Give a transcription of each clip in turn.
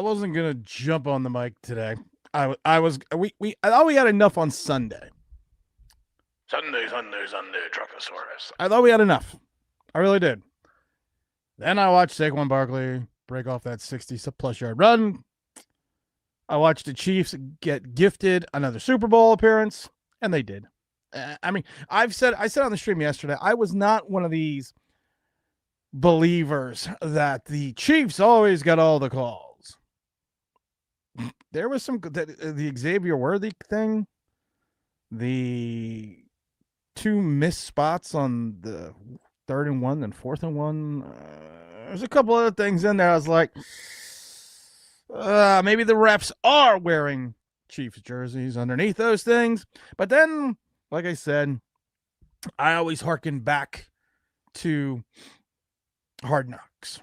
wasn't gonna jump on the mic today. I thought we had enough on Sunday. Sunday, Truckosaurus. I thought we had enough. I really did. Then I watched Saquon Barkley break off that 60-plus yard run. I watched the Chiefs get gifted another Super Bowl appearance, and they did. I said on the stream yesterday, I was not one of these believers that the Chiefs always got all the calls. There was the Xavier Worthy thing, the two missed spots on the 3rd and 1 and 4th and 1. There's a couple other things in there. I was like, maybe the refs are wearing Chiefs jerseys underneath those things. But then, like I said, I always hearken back to Hard Knocks.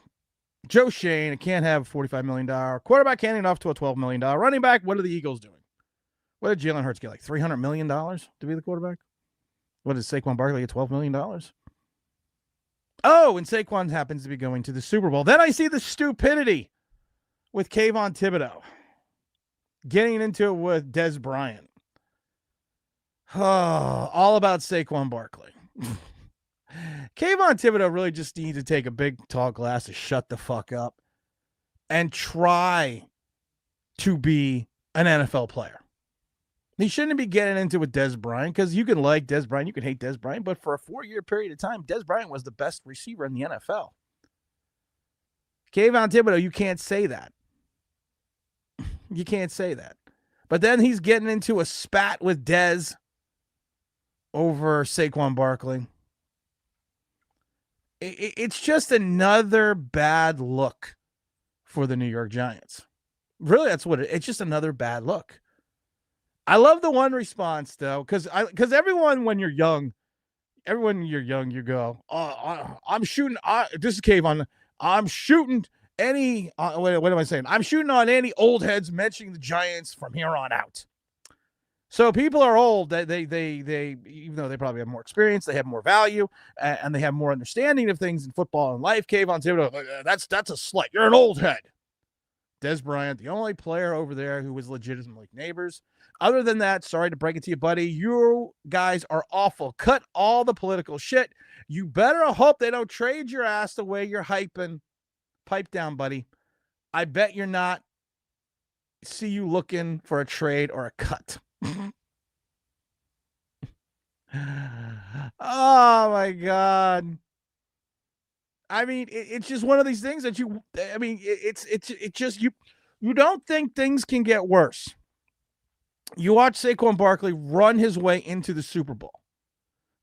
Joe Schoen can't have a $45 million quarterback handing off to a $12 million running back. What are the Eagles doing? What did Jalen Hurts get, like $300 million to be the quarterback? What did Saquon Barkley get, $12 million? Oh, and Saquon happens to be going to the Super Bowl. Then I see the stupidity with Kayvon Thibodeaux getting into it with Des Bryant. Oh, all about Saquon Barkley. Kayvon Thibodeaux really just needs to take a big tall glass to shut the fuck up and try to be an NFL player. He shouldn't be getting into it with Des Bryant, because you can like Des Bryant, you can hate Des Bryant, but for a 4-year period of time, Des Bryant was the best receiver in the NFL. Kayvon Thibodeaux, you can't say that. You can't say that. But then he's getting into a spat with Des over Saquon Barkley. It's just another bad look for the New York Giants. Really, that's what it's just another bad look. I love the one response, though, because everyone, when you're young, you go, I'm shooting. This is Kayvon. I'm shooting any. What am I saying? I'm shooting on any old heads mentioning the Giants from here on out. So people are old. They even though they probably have more experience, they have more value, and they have more understanding of things in football and life. Kayvon Thibodeaux, that's a slight. You're an old head. Des Bryant, the only player over there who was legitimately neighbors. Other than that, sorry to break it to you, buddy, you guys are awful. Cut all the political shit. You better hope they don't trade your ass the way you're hyping. Pipe down, buddy. I bet you're not. See you looking for a trade or a cut. Oh, my God. I mean, it's just one of these things that it's just, you don't think things can get worse. You watch Saquon Barkley run his way into the Super Bowl.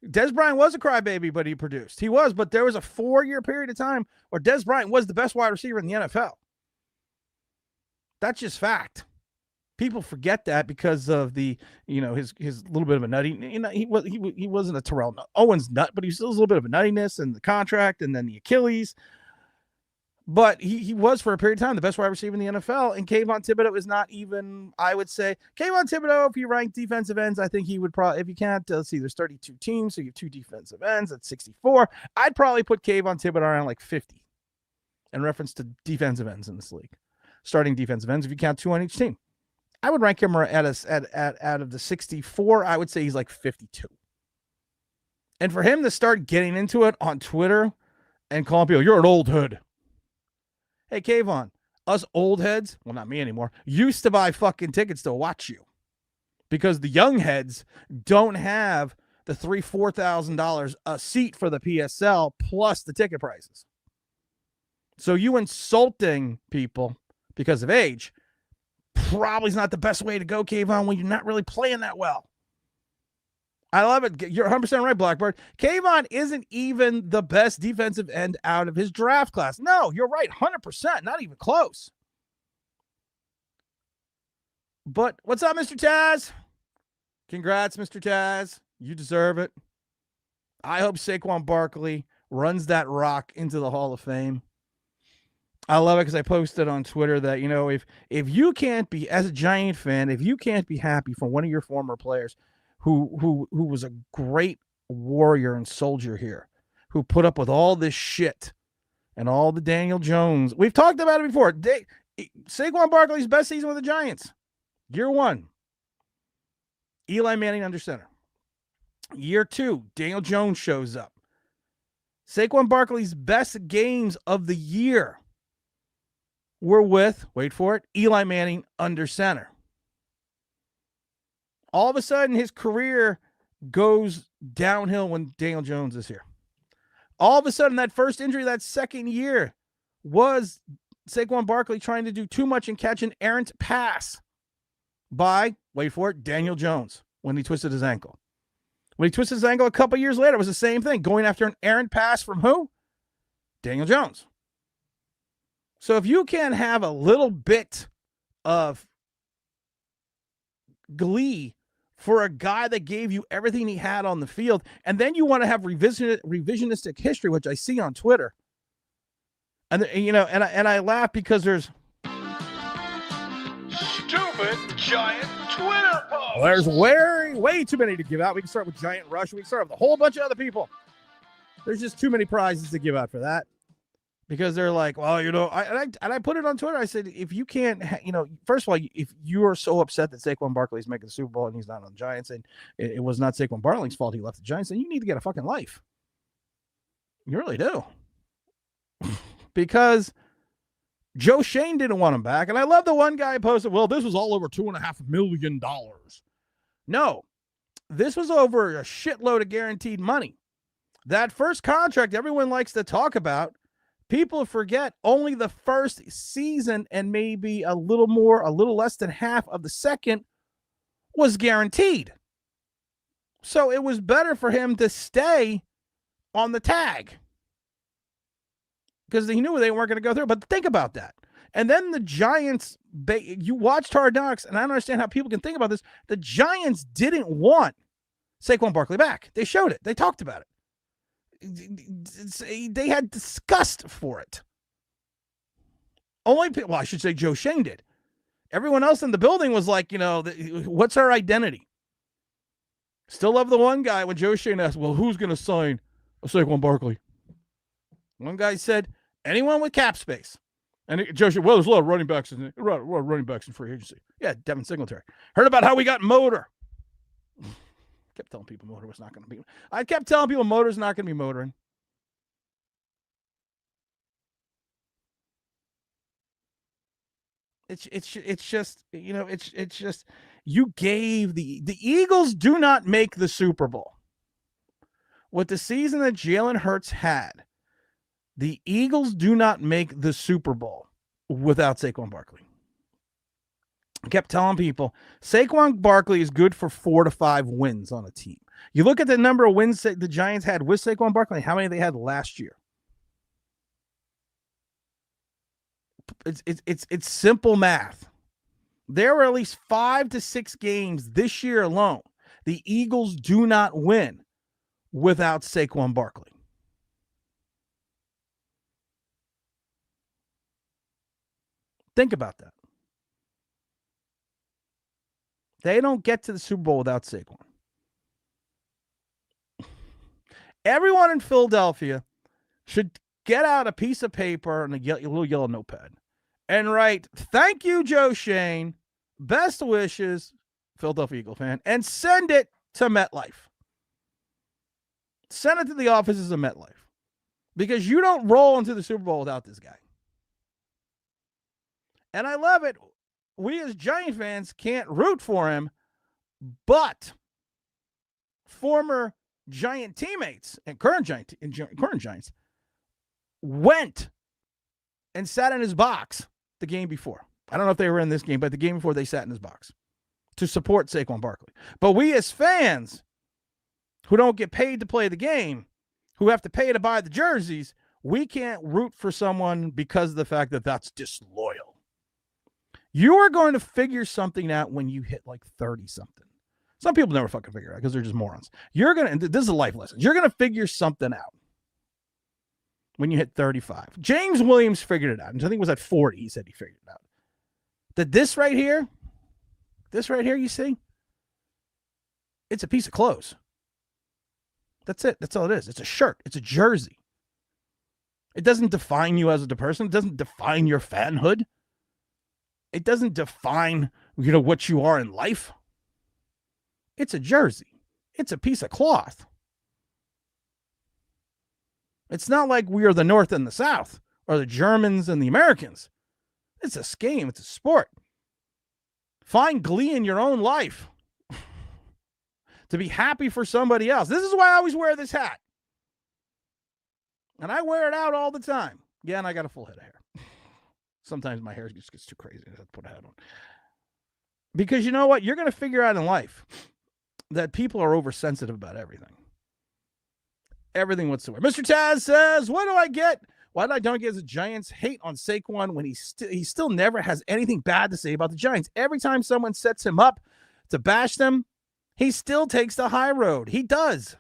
Des Bryant was a crybaby, but he produced. He was, but there was a 4-year period of time where Des Bryant was the best wide receiver in the NFL. That's just fact. People forget that because of the, his little bit of a nutty. He wasn't a Terrell Owens nut, but he still has a little bit of a nuttiness and the contract and then the Achilles. But he was, for a period of time, the best wide receiver in the NFL. And Kayvon Thibodeaux is not even, I would say, Kayvon Thibodeaux, if you rank defensive ends, I think he would probably, if you can't, let's see, there's 32 teams, so you have 2 defensive ends, that's 64. I'd probably put Kayvon Thibodeaux around like 50 in reference to defensive ends in this league. Starting defensive ends, if you count 2 on each team. I would rank him out of the 64. I would say he's like 52. And for him to start getting into it on Twitter and calling people, you're an old hood. Hey, Kayvon, us old heads, well, not me anymore, used to buy fucking tickets to watch you because the young heads don't have the $3,000-$4,000 a seat for the PSL plus the ticket prices. So you insulting people because of age probably is not the best way to go, Kayvon, when you're not really playing that well. I love it. You're 100% right, Blackbird. Kayvon isn't even the best defensive end out of his draft class. No, you're right. 100%. Not even close. But what's up, Mr. Taz? Congrats, Mr. Taz. You deserve it. I hope Saquon Barkley runs that rock into the Hall of Fame. I love it because I posted on Twitter that, if you can't be, as a Giant fan, if you can't be happy for one of your former players who was a great warrior and soldier here, who put up with all this shit and all the Daniel Jones, we've talked about it before. Saquon Barkley's best season with the Giants. Year 1, Eli Manning under center. Year 2, Daniel Jones shows up. Saquon Barkley's best games of the year were with, wait for it, Eli Manning under center. All of a sudden, his career goes downhill when Daniel Jones is here. All of a sudden, that first injury that second year was Saquon Barkley trying to do too much and catch an errant pass by, wait for it, Daniel Jones when he twisted his ankle. When he twisted his ankle a couple years later, it was the same thing, going after an errant pass from who? Daniel Jones. So if you can't have a little bit of glee for a guy that gave you everything he had on the field, and then you want to have revisionistic history, which I see on Twitter, and I laugh because there's stupid giant Twitter posts. There's way too many to give out. We can start with Giant Rush. We can start with a whole bunch of other people. There's just too many prizes to give out for that. Because they're like, well, I put it on Twitter. I said, if you can't, first of all, if you are so upset that Saquon Barkley is making the Super Bowl and he's not on the Giants, and it was not Saquon Barkley's fault he left the Giants, then you need to get a fucking life. You really do. Because Joe Schoen didn't want him back. And I love the one guy posted, well, this was all over $2.5 million. No, this was over a shitload of guaranteed money. That first contract everyone likes to talk about, people forget only the first season and maybe a little less than half of the second was guaranteed. So it was better for him to stay on the tag because he knew they weren't going to go through. But think about that. And then the Giants, you watched Hard Knocks, and I don't understand how people can think about this. The Giants didn't want Saquon Barkley back. They showed it. They talked about it. They had disgust for it. I should say Joe Schoen did. Everyone else in the building was like, what's our identity? Still love the one guy when Joe Schoen asked, well, who's going to sign Saquon Barkley? One guy said, anyone with cap space. And Joe Schoen, well, there's a lot of running backs in free agency. Yeah, Devin Singletary. Heard about how we got Motor. Kept telling people Motor was not going to be. I kept telling people Motor's not going to be motoring. It's just, it's just, you gave the Eagles do not make the Super Bowl. With the season that Jalen Hurts had, the Eagles do not make the Super Bowl without Saquon Barkley. I kept telling people, Saquon Barkley is good for 4 to 5 wins on a team. You look at the number of wins that the Giants had with Saquon Barkley, how many they had last year. It's simple math. There were at least 5 to 6 games this year alone the Eagles do not win without Saquon Barkley. Think about that. They don't get to the Super Bowl without Saquon. Everyone in Philadelphia should get out a piece of paper and a little yellow notepad and write, thank you, Joe Schoen, best wishes, Philadelphia Eagle fan, and send it to MetLife. Send it to the offices of MetLife. Because you don't roll into the Super Bowl without this guy. And I love it. We as Giant fans can't root for him, but former Giant teammates and current Giants went and sat in his box the game before. I don't know if they were in this game, but the game before they sat in his box to support Saquon Barkley. But we as fans who don't get paid to play the game, who have to pay to buy the jerseys, we can't root for someone because of the fact that that's disloyal. You are going to figure something out when you hit like 30-something. Some people never fucking figure it out because they're just morons. This is a life lesson. You're going to figure something out when you hit 35. James Williams figured it out. And I think it was at 40 he said he figured it out. That this right here, you see, it's a piece of clothes. That's it. That's all it is. It's a shirt. It's a jersey. It doesn't define you as a person. It doesn't define your fanhood. It doesn't define, what you are in life. It's a jersey. It's a piece of cloth. It's not like we are the North and the South or the Germans and the Americans. It's a game. It's a sport. Find glee in your own life to be happy for somebody else. This is why I always wear this hat. And I wear it out all the time. Yeah, and I got a full head of hair. Sometimes my hair just gets too crazy. I have to put a hat on. Because you know what? You're going to figure out in life that people are oversensitive about everything. Everything whatsoever. Mr. Taz says, what do I get? Why don't I get the Giants hate on Saquon when he still never has anything bad to say about the Giants? Every time someone sets him up to bash them, he still takes the high road. He does.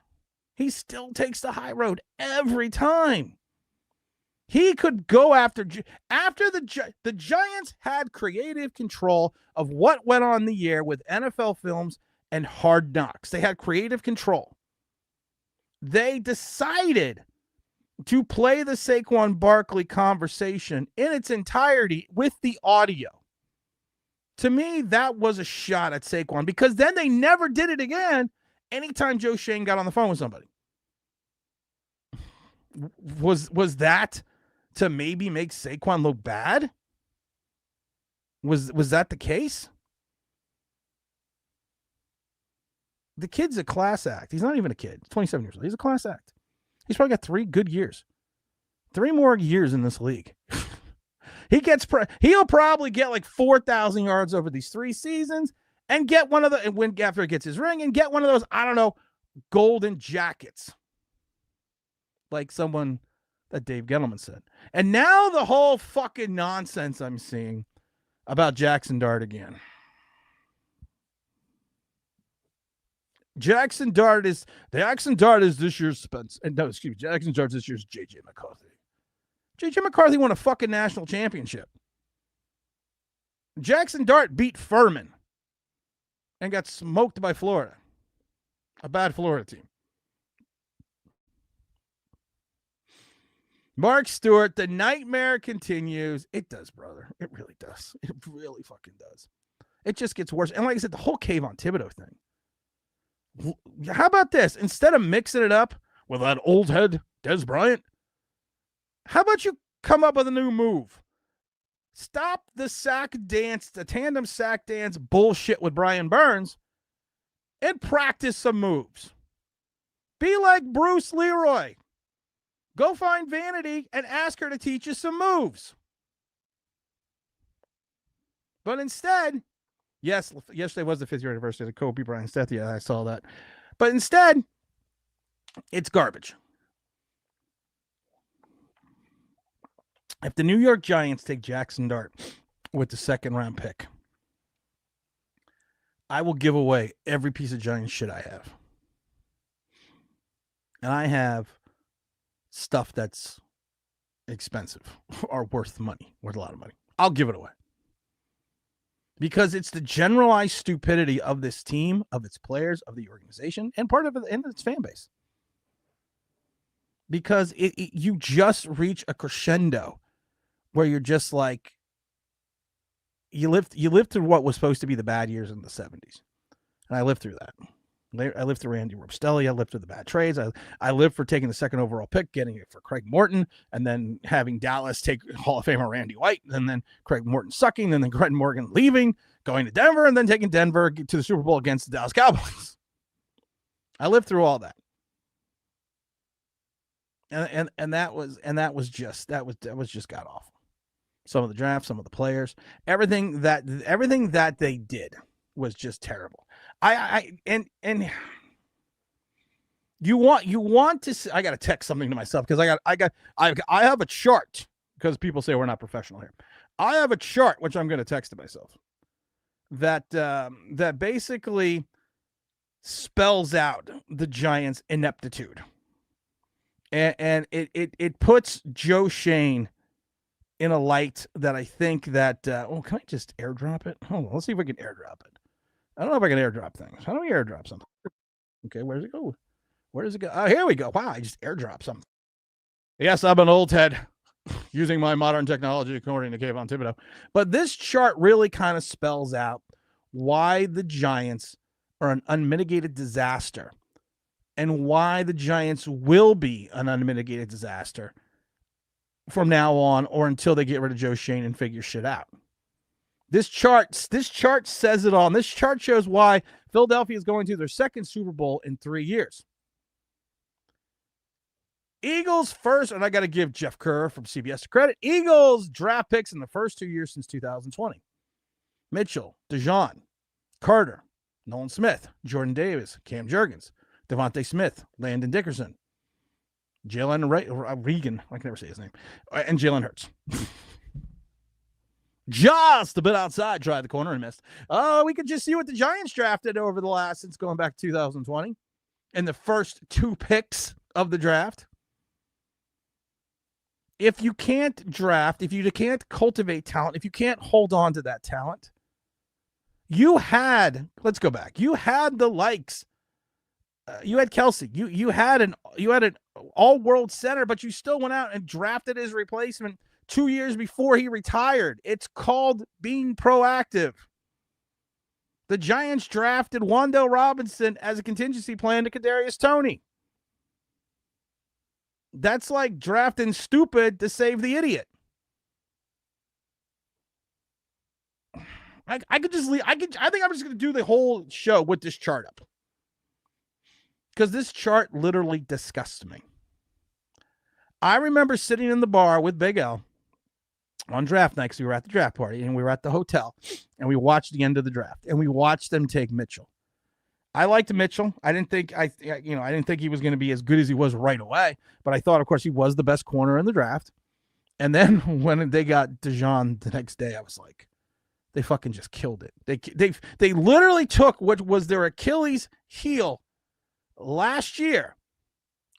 He still takes the high road every time. He could go after the Giants had creative control of what went on the year with NFL Films and Hard Knocks. They had creative control. They decided to play the Saquon Barkley conversation in its entirety with the audio. To me, that was a shot at Saquon because then they never did it again anytime Joe Schoen got on the phone with somebody. Was that to maybe make Saquon look bad? Was that the case? The kid's a class act. He's not even a kid. He's 27 years old. He's a class act. He's probably got 3 good years. 3 more years in this league. He'll probably get like 4,000 yards over these 3 seasons and get one of the, and when after he gets his ring and get one of those, I don't know, golden jackets. Like someone that Dave Gettleman said. And now the whole fucking nonsense I'm seeing about Jackson Dart again. Jackson Dart is this year's Spence. And no, excuse me, Jackson Dart is this year's J.J. McCarthy. J.J. McCarthy won a fucking national championship. Jackson Dart beat Furman and got smoked by Florida. A bad Florida team. Mark Stewart, the nightmare continues. It does, brother. It really does. It really fucking does. It just gets worse. And like I said, the whole Kayvon Thibodeaux thing. How about this? Instead of mixing it up with that old head, Des Bryant, how about you come up with a new move? Stop the tandem sack dance bullshit with Brian Burns and practice some moves. Be like Bruce Leroy. Go find Vanity and ask her to teach you some moves. But instead, yes, yesterday was the 5th year anniversary of Kobe Bryant's death. Yeah, I saw that. But instead, it's garbage. If the New York Giants take Jackson Dart with the 2nd round pick, I will give away every piece of Giants shit I have. And I have stuff that's expensive or worth a lot of money. I'll give it away. Because it's the generalized stupidity of this team, of its players, of the organization, and part of it, and its fan base. Because you just reach a crescendo where you're just like, you lived through what was supposed to be the bad years in the 70s. And I lived through that. I lived through Randy Rostelli. I lived through the bad trades. I lived for taking the 2nd overall pick, getting it for Craig Morton, and then having Dallas take Hall of Famer Randy White, and then Craig Morton sucking, and then Craig Morgan leaving, going to Denver, and then taking Denver to the Super Bowl against the Dallas Cowboys. I lived through all that. And that was just god awful. Some of the drafts, some of the players, everything that they did was just terrible. And you want to see, I got to text something to myself because I have a chart because people say we're not professional here. I have a chart which I'm going to text to myself that basically spells out the Giants' ineptitude, and it puts Joe Schoen in a light that I think that can I just airdrop it? Hold on, let's see if we can airdrop it. I don't know if I can airdrop things. How do we airdrop something? Okay, where does it go? Where does it go? Oh, here we go. Wow, I just airdropped something. Yes, I'm an old head. using my modern technology, according to Kayvon Thibodeaux. But this chart really kind of spells out why the Giants are an unmitigated disaster and why the Giants will be an unmitigated disaster from now on or until they get rid of Joe Schoen and figure shit out. This chart says it all. And this chart shows why Philadelphia is going to their second Super Bowl in 3 years. Eagles first, and I got to give Jeff Kerr from CBS credit. Eagles draft picks in the first 2 years since 2020. Mitchell, DeJean, Carter, Nolan Smith, Jordan Davis, Cam Jurgens, Devontae Smith, Landon Dickerson, Jalen Regan, I can never say his name, and Jalen Hurts. Just a bit outside, tried the corner and missed. We could just see what the Giants drafted over the last, since going back to 2020, in the first 2 picks of the draft. If you can't draft, if you can't cultivate talent, if you can't hold on to that talent, let's go back. You had the likes. You had Kelsey. You had an all-world center, but you still went out and drafted his replacement 2 years before he retired. It's called being proactive. The Giants drafted Wan'Dale Robinson as a contingency plan to Kadarius Toney. That's like drafting stupid to save the idiot. I could just leave. I think I'm just going to do the whole show with this chart up, because this chart literally disgusts me. I remember sitting in the bar with Big L on draft night, because we were at the draft party and we were at the hotel, and we watched the end of the draft and we watched them take Mitchell. I liked Mitchell. I didn't think he was going to be as good as he was right away, but I thought, of course, he was the best corner in the draft. And then when they got DeJean the next day, I was like, they fucking just killed it. They literally took what was their Achilles heel last year,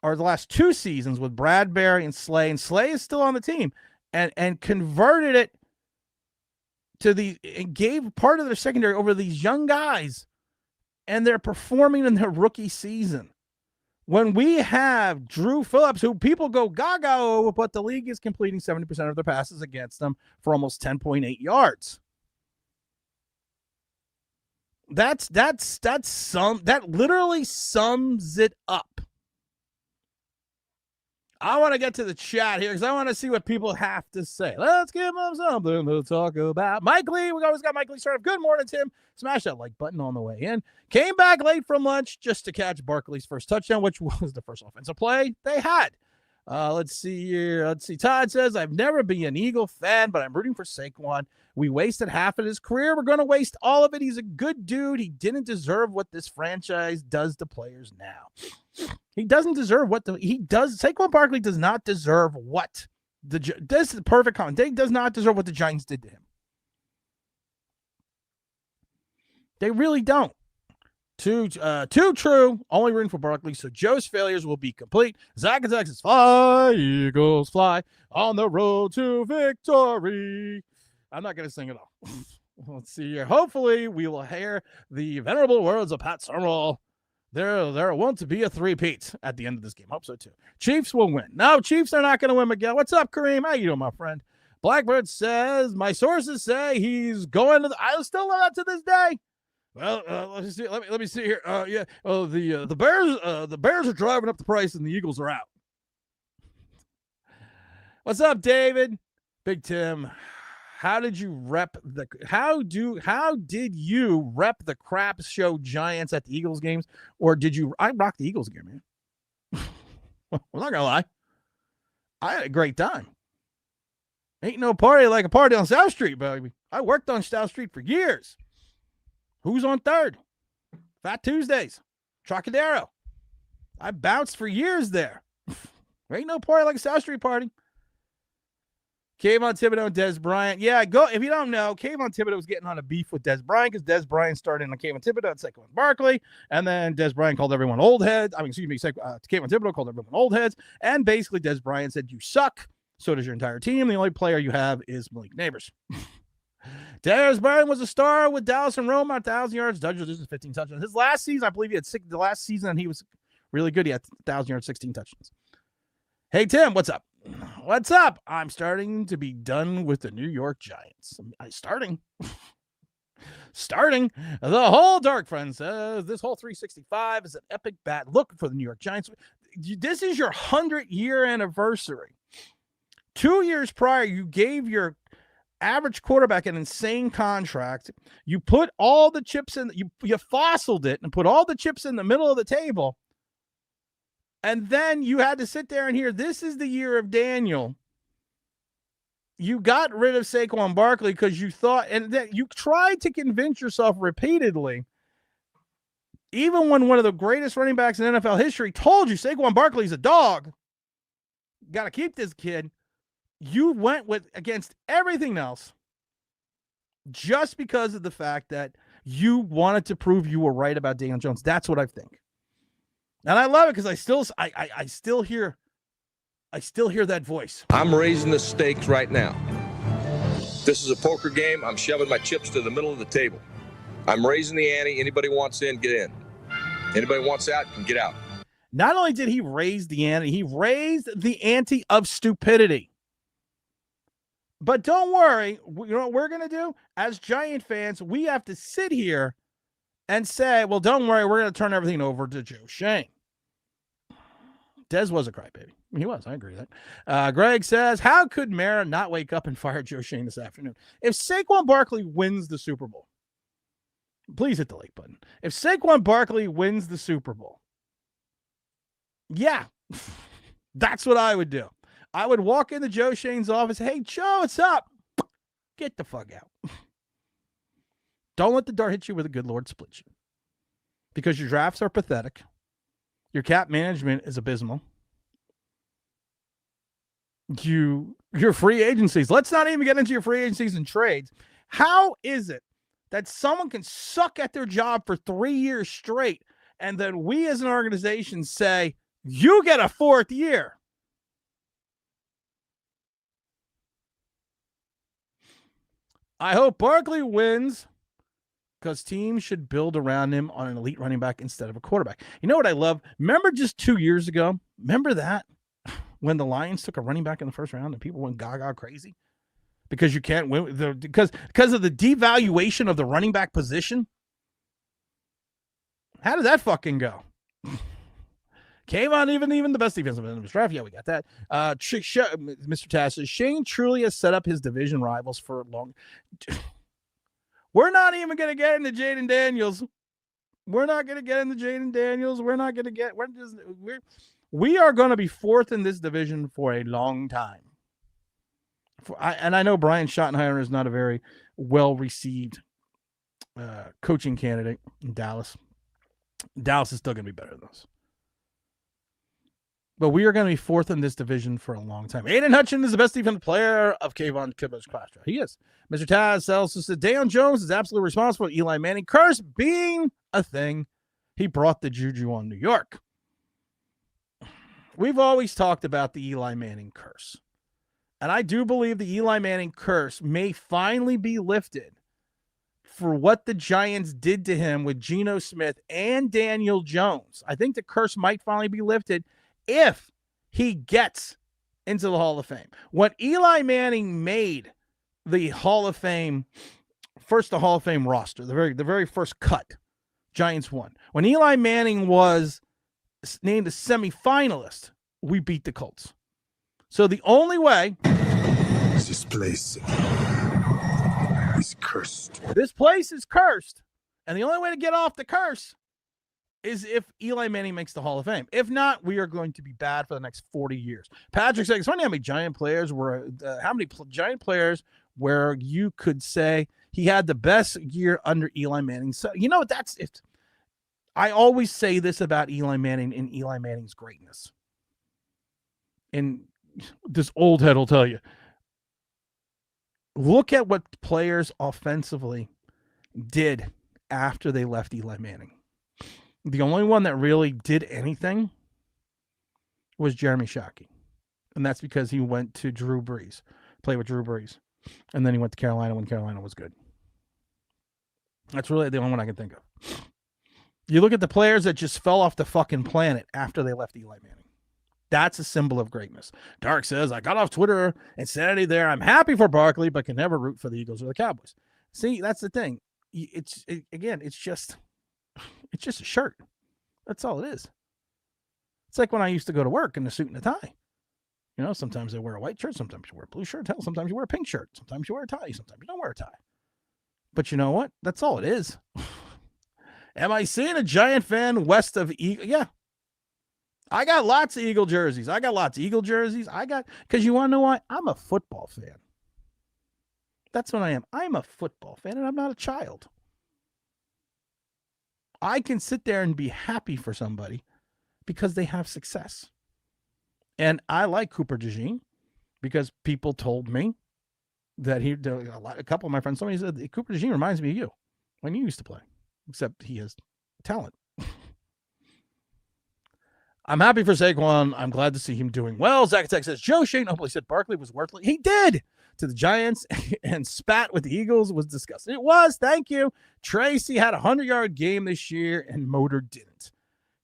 or the last 2 seasons, with Bradbury and Slay is still on the team, and converted it and gave part of their secondary over these young guys. And they're performing in their rookie season. When we have Drew Phillips, who people go gaga over, but the league is completing 70% of their passes against them for almost 10.8 yards. That literally sums it up. I want to get to the chat here because I want to see what people have to say. Let's give them something to talk about. Mike Lee, we always got Mike Lee started. Good morning, Tim. Smash that like button on the way in. Came back late from lunch just to catch Barkley's first touchdown, which was the first offensive play they had. Let's see here. Let's see. Todd says, I've never been an Eagle fan, but I'm rooting for Saquon. We wasted half of his career. We're going to waste all of it. He's a good dude. He didn't deserve what this franchise does to players now. He doesn't deserve Saquon Barkley does not deserve what this is the perfect comment. He does not deserve what the Giants did to him. They really don't. Too true. Only rooting for Barkley, so Joe's failures will be complete. Zach and Zach says, fly, Eagles, fly on the road to victory. I'm not going to sing it all. Let's see here. Hopefully, we will hear the venerable words of Pat Summerall. There won't be a three-peat at the end of this game. Hope so, too. Chiefs will win. No, Chiefs are not going to win, Miguel. What's up, Kareem? How you doing, my friend? Blackbird says, my sources say he's going to I still love that to this day. Well, let me see here. The Bears are driving up the price and the Eagles are out. What's up, David? Big Tim. How did you rep the crap show Giants at the Eagles games? Or did you I rocked the Eagles game, man. I'm not gonna lie. I had a great time. Ain't no party like a party on South Street, baby. I worked on South Street for years. Who's on third? Fat Tuesdays. Trocadero. I bounced for years there. There ain't no party like a South Street party. Kayvon Thibodeaux and Des Bryant. Yeah, if you don't know, Kayvon Thibodeaux was getting on a beef with Des Bryant because Des Bryant started on Kayvon Thibodeaux and Saquon Barkley, and then Des Bryant called everyone old heads. Kayvon Thibodeaux called everyone old heads, and basically Des Bryant said, you suck, so does your entire team. The only player you have is Malik Neighbors. Des Bryant was a star with Dallas and Rome, 1,000 yards, Dodgers, 15 touchdowns. His last season, I believe he had the last season, and he was really good. He had 1,000 yards, 16 touchdowns. Hey, Tim, what's up? What's up? I'm starting to be done with the New York Giants. Starting. The whole Dark Friend says this whole 365 is an epic bad look for the New York Giants. This is your 100-year anniversary. 2 years prior, you gave your average quarterback an insane contract. You put all the chips in, you fossiled it and put all the chips in the middle of the table. And then you had to sit there and hear, this is the year of Daniel. You got rid of Saquon Barkley because you thought, and then you tried to convince yourself repeatedly, even when one of the greatest running backs in NFL history told you Saquon Barkley's a dog, got to keep this kid. You went against everything else just because of the fact that you wanted to prove you were right about Daniel Jones. That's what I think. And I love it because I still hear that voice. I'm raising the stakes right now. This is a poker game. I'm shoving my chips to the middle of the table. I'm raising the ante. Anybody wants in, get in. Anybody wants out, can get out. Not only did he raise the ante, he raised the ante of stupidity. But don't worry, you know what we're going to do? As Giant fans, we have to sit here and say, well, don't worry, we're going to turn everything over to Joe Schoen. Dez was a crybaby. He was. I agree with that. Greg says, how could Mara not wake up and fire Joe Schoen this afternoon? If Saquon Barkley wins the Super Bowl, please hit the like button. If Saquon Barkley wins the Super Bowl, yeah, that's what I would do. I would walk into Joe Schoen's office. Hey, Joe, what's up? Get the fuck out. Don't let the dart hit you where the good Lord split you. Because your drafts are pathetic. Your cap management is abysmal. Your free agencies. Let's not even get into your free agencies and trades. How is it that someone can suck at their job for 3 years straight and then we as an organization say, you get a 4th year? I hope Barkley wins because teams should build around him on an elite running back instead of a quarterback. You know what I love? Remember just 2 years ago? Remember that? When the Lions took a running back in the first round and people went gaga crazy? Because you can't win because of the devaluation of the running back position? How did that fucking go? Came on even the best defensive end of the draft. Yeah, we got that. Mr. Tass says, Shane truly has set up his division rivals for long. We're not even going to get into Jaden Daniels. We are going to get, we are going to be 4th in this division for a long time. And I know Brian Schottenheimer is not a very well-received coaching candidate in Dallas. Dallas is still going to be better than us. But we are going to be 4th in this division for a long time. Aiden Hutchin is the best defensive player of Kayvon Thibodeaux's class. He is. Mr. Taz also said Daniel Jones is absolutely responsible for Eli Manning curse being a thing. He brought the juju on New York. We've always talked about the Eli Manning curse. And I do believe the Eli Manning curse may finally be lifted for what the Giants did to him with Geno Smith and Daniel Jones. I think the curse might finally be lifted if he gets into the Hall of Fame. When Eli Manning made the Hall of Fame, the Hall of Fame roster, the very first cut, Giants won. When Eli Manning was named a semifinalist, we beat the Colts. So the only way... This place is cursed. This place is cursed. And the only way to get off the curse is if Eli Manning makes the Hall of Fame. If not, we are going to be bad for the next 40 years. Patrick said, it's funny how many Giant players Giant players where you could say he had the best year under Eli Manning. So, you know, that's it. I always say this about Eli Manning and Eli Manning's greatness. And this old head will tell you, look at what players offensively did after they left Eli Manning. The only one that really did anything was Jeremy Shockey. And that's because he went to Drew Brees, played with Drew Brees. And then he went to Carolina when Carolina was good. That's really the only one I can think of. You look at the players that just fell off the fucking planet after they left Eli Manning. That's a symbol of greatness. Dark says, I got off Twitter and Saturday there. I'm happy for Barkley, but can never root for the Eagles or the Cowboys. See, that's the thing. It's just a shirt. That's all it is. It's like when I used to go to work in a suit and a tie. You know, sometimes I wear a white shirt, sometimes you wear a blue shirt, hell, sometimes you wear a pink shirt, sometimes you wear a tie, sometimes you don't wear a tie. But you know what? That's all it is. Am I seeing a Giant fan west of Eagle? Yeah. I got lots of Eagle jerseys. Because you want to know why? I'm a football fan. That's what I am. I'm a football fan, and I'm not a child. I can sit there and be happy for somebody because they have success. And I like Cooper DeJean because people told me that a couple of my friends, somebody said, Cooper DeJean reminds me of you when you used to play, except he has talent. I'm happy for Saquon. I'm glad to see him doing well. Zacatech says, Joe Schoen hopefully said Barkley was worthless. He did to the Giants and spat with the Eagles was disgusting. It was. Thank you. Tracy had a 100-yard game this year and Motor didn't.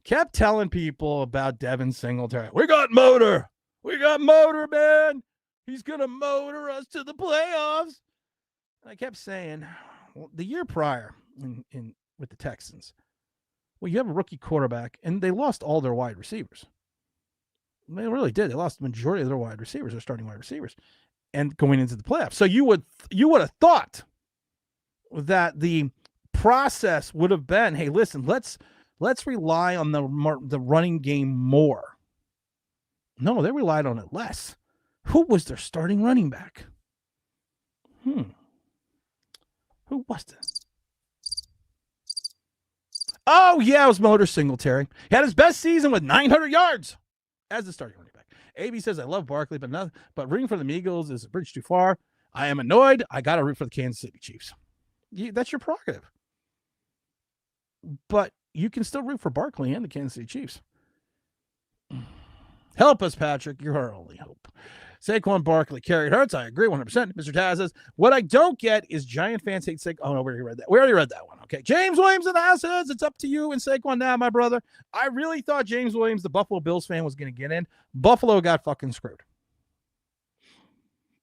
Kept telling people about Devin Singletary. We got Motor, man. He's going to motor us to the playoffs. And I kept saying, well, the year prior with the Texans, well, you have a rookie quarterback, and they lost all their wide receivers. They really did. They lost the majority of their wide receivers, their starting wide receivers, and going into the playoffs. So you would have thought that the process would have been, hey, listen, let's rely on the running game more. No, they relied on it less. Who was their starting running back? Who was this? Oh, yeah, it was Motor Singletary. He had his best season with 900 yards as the starting running back. AB says, I love Barkley, but rooting for the Eagles is a bridge too far. I am annoyed. I got to root for the Kansas City Chiefs. That's your prerogative. But you can still root for Barkley and the Kansas City Chiefs. Help us, Patrick. You're our only hope. Saquon Barkley carried hurts. I agree 100%. Mr. Taz says, what I don't get is Giant fans hate Saquon. Oh, no, we already read that. We already read that one. Okay. James Williams in the house says, it's up to you and Saquon now, my brother. I really thought James Williams, the Buffalo Bills fan, was going to get in. Buffalo got fucking screwed.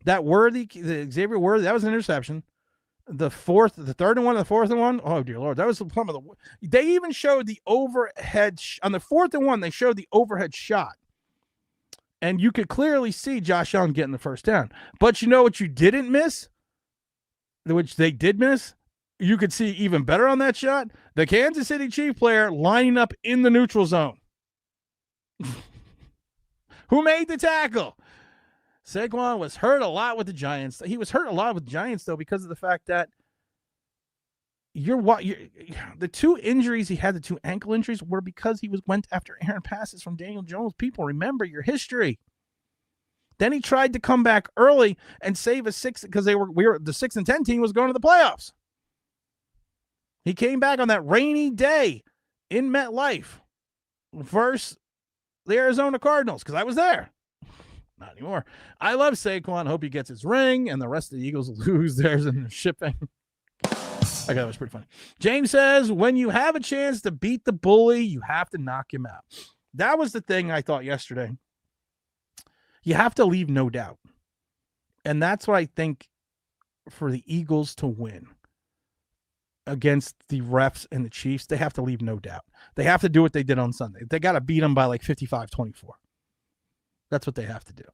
The Xavier Worthy, that was an interception. The third and one, the fourth and one. Oh, dear Lord. That was some of the. They even showed the overhead. On the fourth and one, they showed the overhead shot. And you could clearly see Josh Allen getting the first down. But you know what you didn't miss? Which they did miss? You could see even better on that shot. The Kansas City Chief player lining up in the neutral zone. Who made the tackle? Saquon was hurt a lot with the Giants. He was hurt a lot with the Giants, though, because of the fact that the two injuries he had, the two ankle injuries, were because he went after errant passes from Daniel Jones. People, remember your history. Then he tried to come back early and save a six because the 6-10 team was going to the playoffs. He came back on that rainy day in MetLife versus the Arizona Cardinals because I was there. Not anymore. I love Saquon. Hope he gets his ring, and the rest of the Eagles lose theirs in the shipping. I thought that was pretty funny. James says, when you have a chance to beat the bully, you have to knock him out. That was the thing I thought yesterday. You have to leave no doubt. And that's what I think for the Eagles to win against the refs and the Chiefs, they have to leave no doubt. They have to do what they did on Sunday. They got to beat them by like 55-24. That's what they have to do.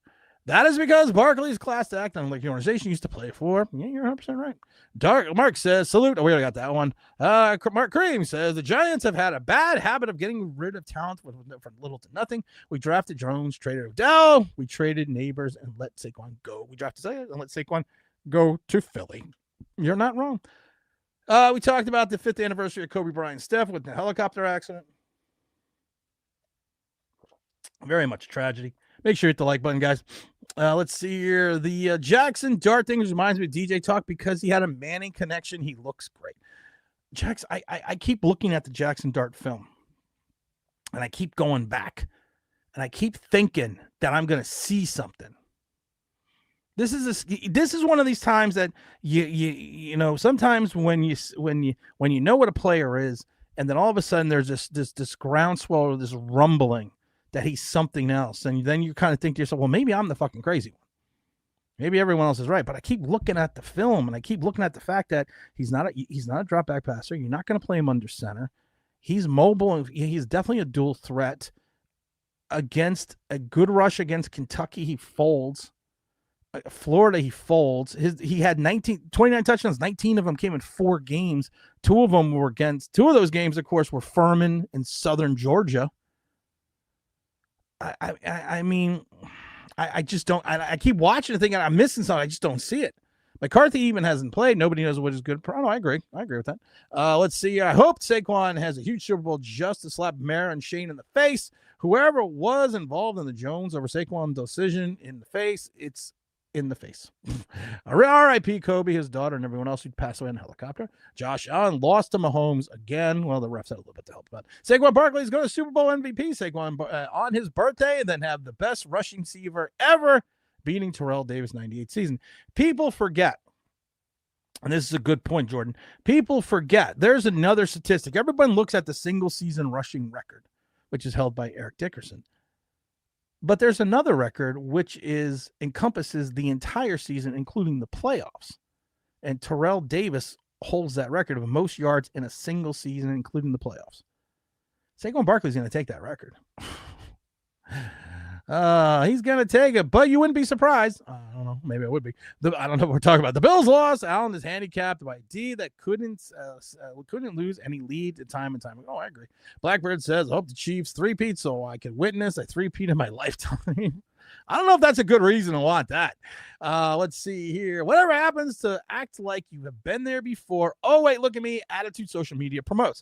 That is because Barkley's class act on like the organization used to play for. Yeah, you're 100% right. Mark says, salute. Oh, we already got that one. Mark Cream says, the Giants have had a bad habit of getting rid of talent from little to nothing. We drafted Jones, traded Odell. We traded Neighbors and let Saquon go. We drafted Zayas and let Saquon go to Philly. You're not wrong. We talked about the 5th anniversary of Kobe Bryant's death with the helicopter accident. Very much a tragedy. Make sure you hit the like button, guys. Let's see here. The Jackson Dart thing reminds me of DJ Talk because he had a Manning connection. He looks great. I keep looking at the Jackson Dart film, and I keep going back, and I keep thinking that I'm going to see something. This is one of these times that you know sometimes when you know what a player is, and then all of a sudden there's this groundswell or this rumbling that he's something else. And then you kind of think to yourself, well, maybe I'm the fucking crazy one. Maybe everyone else is right. But I keep looking at the film, and I keep looking at the fact that he's not a drop back passer. You're not going to play him under center. He's mobile, and he's definitely a dual threat. Against a good rush against Kentucky, he folds. Florida, he folds. He had 29 touchdowns. 19 of them came in 4 games. 2 of them were against. 2 of those games, of course, were Furman in Southern Georgia. I mean, I just don't. I keep watching and thinking I'm missing something. I just don't see it. McCarthy even hasn't played. Nobody knows what is good. Oh, I agree. I agree with that. Let's see. I hope Saquon has a huge Super Bowl just to slap Mara and Shane in the face. Whoever was involved in the Jones over Saquon decision in the face, it's in the face. R.I.P. Kobe, his daughter, and everyone else who'd pass away in a helicopter. Josh Allen lost to Mahomes again. Well, the refs had a little bit to help about. Saquon Barkley is going to Super Bowl MVP. Saquon on his birthday, and then have the best rushing receiver ever, beating Terrell Davis 98 season. People forget, and this is a good point, Jordan. People forget there's another statistic. Everyone looks at the single season rushing record, which is held by Eric Dickerson. But there's another record which encompasses the entire season, including the playoffs. And Terrell Davis holds that record of most yards in a single season, including the playoffs. Saquon Barkley's going to take that record. He's going to take it, but you wouldn't be surprised. I don't know. Maybe I would be. I don't know what we're talking about. The Bills lost. Allen is handicapped by D that couldn't lose any lead time and time. Oh, I agree. Blackbird says, I hope the Chiefs three-peat so I can witness a three-peat in my lifetime. I don't know if that's a good reason to want that. Let's see here. Whatever happens to act like you have been there before. Oh, wait, look at me. Attitude social media promotes.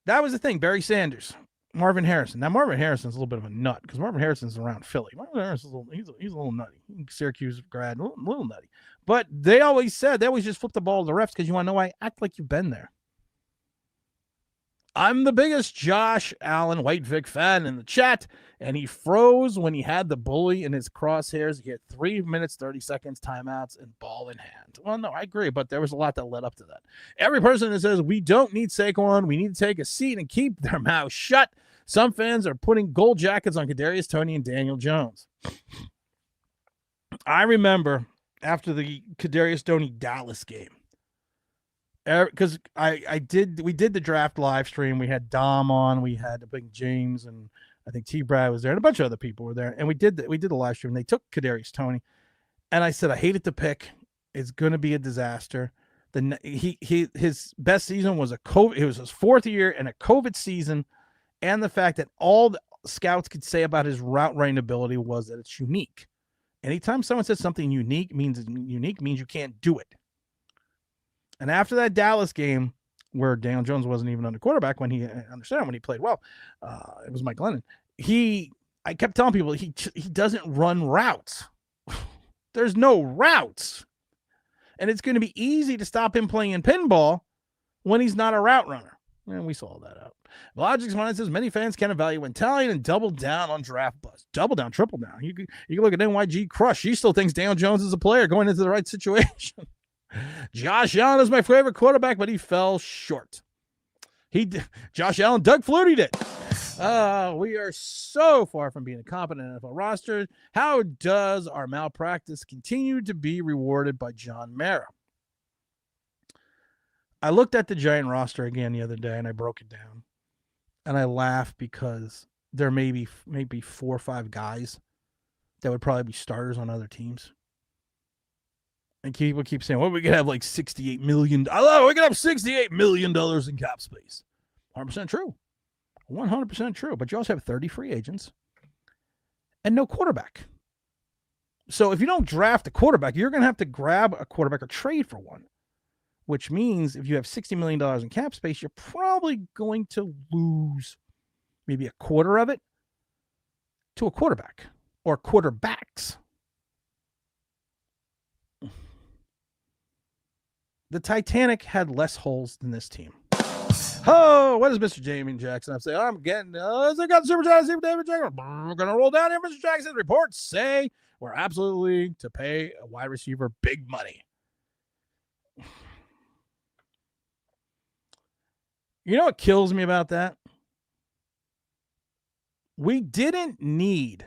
That was the thing. Barry Sanders. Marvin Harrison. Now, Marvin Harrison's a little bit of a nut because Marvin Harrison's around Philly. Marvin Harrison's he's a little nutty. Syracuse grad, a little nutty. But they always just flip the ball to the refs because you want to know why? Act like you've been there. I'm the biggest Josh Allen White Vic fan in the chat, and he froze when he had the bully in his crosshairs. He had 3 minutes, 30 seconds, timeouts, and ball in hand. Well, no, I agree, but there was a lot that led up to that. Every person that says we don't need Saquon, we need to take a seat and keep their mouth shut. Some fans are putting gold jackets on Kadarius Toney and Daniel Jones. I remember after the Kadarius Toney Dallas game, because we did the draft live stream. We had Dom on, we had Big James, and I think T. Brad was there, and a bunch of other people were there. And we did the live stream. They took Kadarius Toney, and I said I hated to pick. It's going to be a disaster. His best season was it was his 4th year and a COVID season. And the fact that all the scouts could say about his route running ability was that it's unique. Anytime someone says something unique means you can't do it. And after that Dallas game, where Daniel Jones wasn't even under quarterback when he played well, it was Mike Glennon. I kept telling people he doesn't run routes. There's no routes, and it's going to be easy to stop him playing pinball when he's not a route runner. And we saw that out. Logic's Mind says many fans can evaluate talent and double down on draft bust. Double down, triple down. You can look at NYG Crush. She still thinks Daniel Jones is a player going into the right situation. Josh Allen is my favorite quarterback, but he fell short. Josh Allen, Doug Flutie did. We are so far from being a competent NFL roster. How does our malpractice continue to be rewarded by John Mara? I looked at the Giant roster again the other day, and I broke it down. And I laugh because there may be 4 or 5 guys that would probably be starters on other teams. And people keep saying, well, we could have like $68 million. I love it. We could have $68 million in cap space. 100% true. 100% true. But you also have 30 free agents and no quarterback. So if you don't draft a quarterback, you're going to have to grab a quarterback or trade for one. Which means if you have $60 million in cap space, you're probably going to lose maybe a quarter of it to a quarterback or quarterbacks. The Titanic had less holes than this team. Oh, what does Mr. Jamie Jackson have to say? I'm getting, I got Super David Jackson. We're going to roll down here. Mr. Jackson reports say we're absolutely to pay a wide receiver big money. You know what kills me about that? We didn't need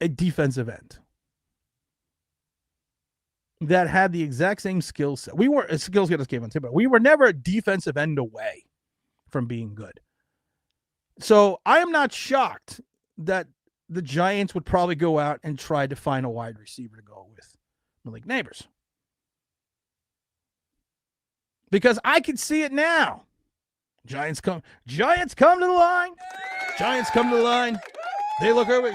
a defensive end that had the exact same skill set. We weren't a skill set came on tip, but we were never a defensive end away from being good. So I am not shocked that the Giants would probably go out and try to find a wide receiver to go with Malik Neighbors. Because I can see it now. Giants come to the line. Giants come to the line. They look over,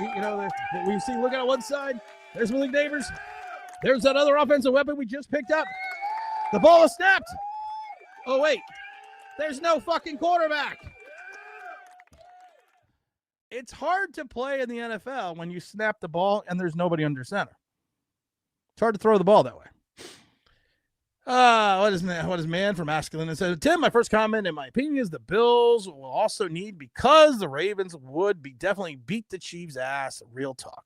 we see, look at one side. There's Malik Neighbors. There's that other offensive weapon we just picked up. The ball is snapped. Oh, wait. There's no fucking quarterback. It's hard to play in the NFL when you snap the ball and there's nobody under center. It's hard to throw the ball that way. What is man from Masculine? And said, Tim, my first comment, in my opinion, is the Bills will also need, because the Ravens would definitely beat the Chiefs' ass. Real talk.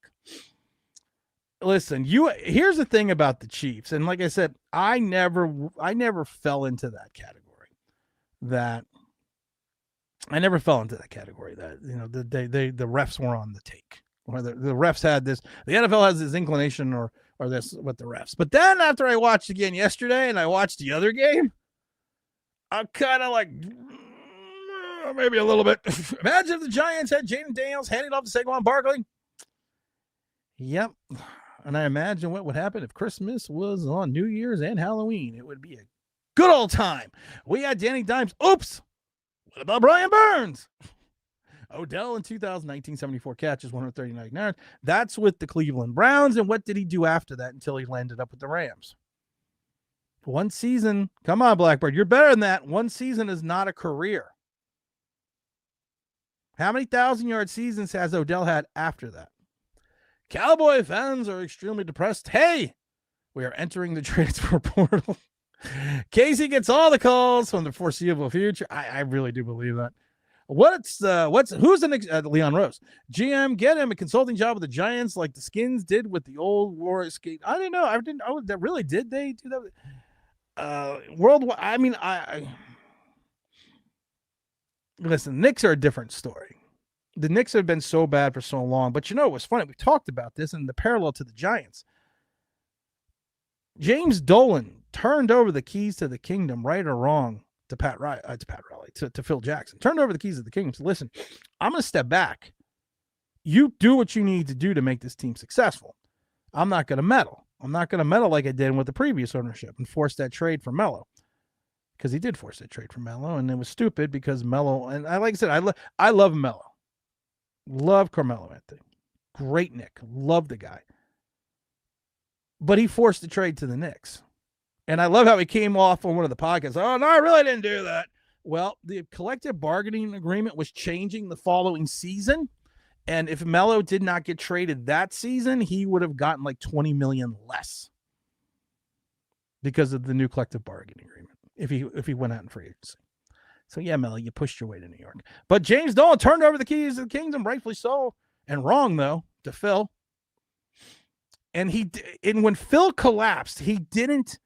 Listen, here's the thing about the Chiefs, and like I said, I never fell into that category. That the refs were on the take, or the refs had this. The NFL has this inclination, or this with the refs. But then after I watched again yesterday, and I watched the other game, I'm kind of like, maybe a little bit. Imagine if the Giants had Jaden Daniels handing off to Saquon Barkley. Yep. And I imagine what would happen if Christmas was on New Year's and Halloween. It would be a good old time. We had Danny Dimes. Oops. What about Brian Burns? Odell in 2019, 74 catches, 139 yards. That's with the Cleveland Browns. And what did he do after that until he landed up with the Rams? One season. Come on, Blackbird. You're better than that. One season is not a career. How many 1,000-yard seasons has Odell had after that? Cowboy fans are extremely depressed. Hey, we are entering the transfer portal. Casey gets all the calls from the foreseeable future. I really do believe that. Who's the next? Leon Rose. GM, get him a consulting job with the Giants like the Skins did with the old War Skate. I didn't know. That really did they do that? Worldwide. I mean, listen. Knicks are a different story. The Knicks have been so bad for so long, but it was funny. We talked about this in the parallel to the Giants. James Dolan turned over the keys to the kingdom, right or wrong, to to Phil Jackson. Turned over the keys of the kingdom. So listen, I'm going to step back. You do what you need to do to make this team successful. I'm not going to meddle. I'm not going to meddle like I did with the previous ownership and force that trade for Melo. Because he did force that trade for Melo, and it was stupid because Melo, and like I said, I love Melo. Love Carmelo Anthony. Great Nick. Love the guy. But he forced the trade to the Knicks. And I love how he came off on one of the podcasts. Oh, no, I really didn't do that. Well, the collective bargaining agreement was changing the following season. And if Melo did not get traded that season, he would have gotten like $20 million less because of the new collective bargaining agreement if he went out in free agency. So, yeah, Melo, you pushed your way to New York. But James Dolan turned over the keys of the kingdom, rightfully so. And wrong, though, to Phil. And when Phil collapsed, he didn't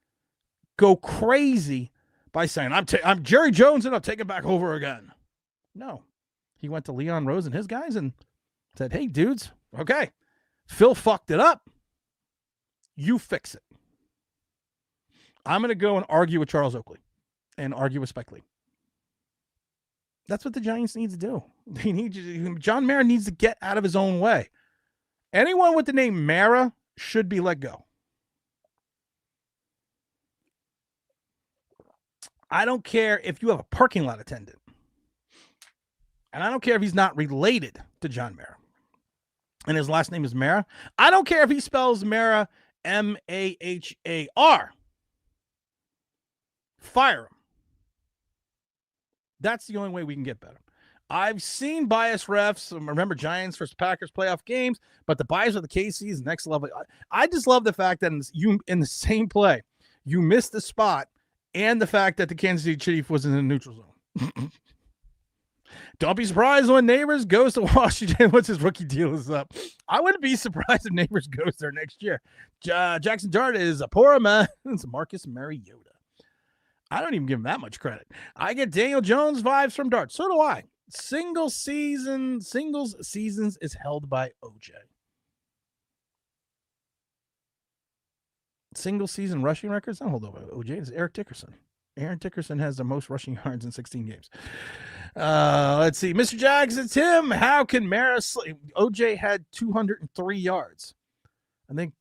go crazy by saying, I'm Jerry Jones and I'll take it back over again. No. He went to Leon Rose and his guys and said, hey, dudes, okay, Phil fucked it up. You fix it. I'm going to go and argue with Charles Oakley and argue with Spike Lee. That's what the Giants need to do. John Mara needs to get out of his own way. Anyone with the name Mara should be let go. I don't care if you have a parking lot attendant. And I don't care if he's not related to John Mara. And his last name is Mara. I don't care if he spells Mara M-A-H-A-R. Fire him. That's the only way we can get better. I've seen biased refs. Remember Giants versus Packers playoff games, but the bias of the KC is next level. I just love the fact that in the same play, you missed the spot and the fact that the Kansas City Chief was in the neutral zone. Don't be surprised when Neighbors goes to Washington once his rookie deal is up. I wouldn't be surprised if Neighbors goes there next year. Jackson Dart is a poor man. It's Marcus Mariota. I don't even give him that much credit. I get Daniel Jones vibes from Dart. So do I. singles seasons is held by OJ. Single season rushing records, don't hold over OJ. It's Eric Dickerson. Aaron Dickerson has the most rushing yards in 16 games. Let's see. Mr. Jags, it's him. How can Mara OJ had 203 yards. I think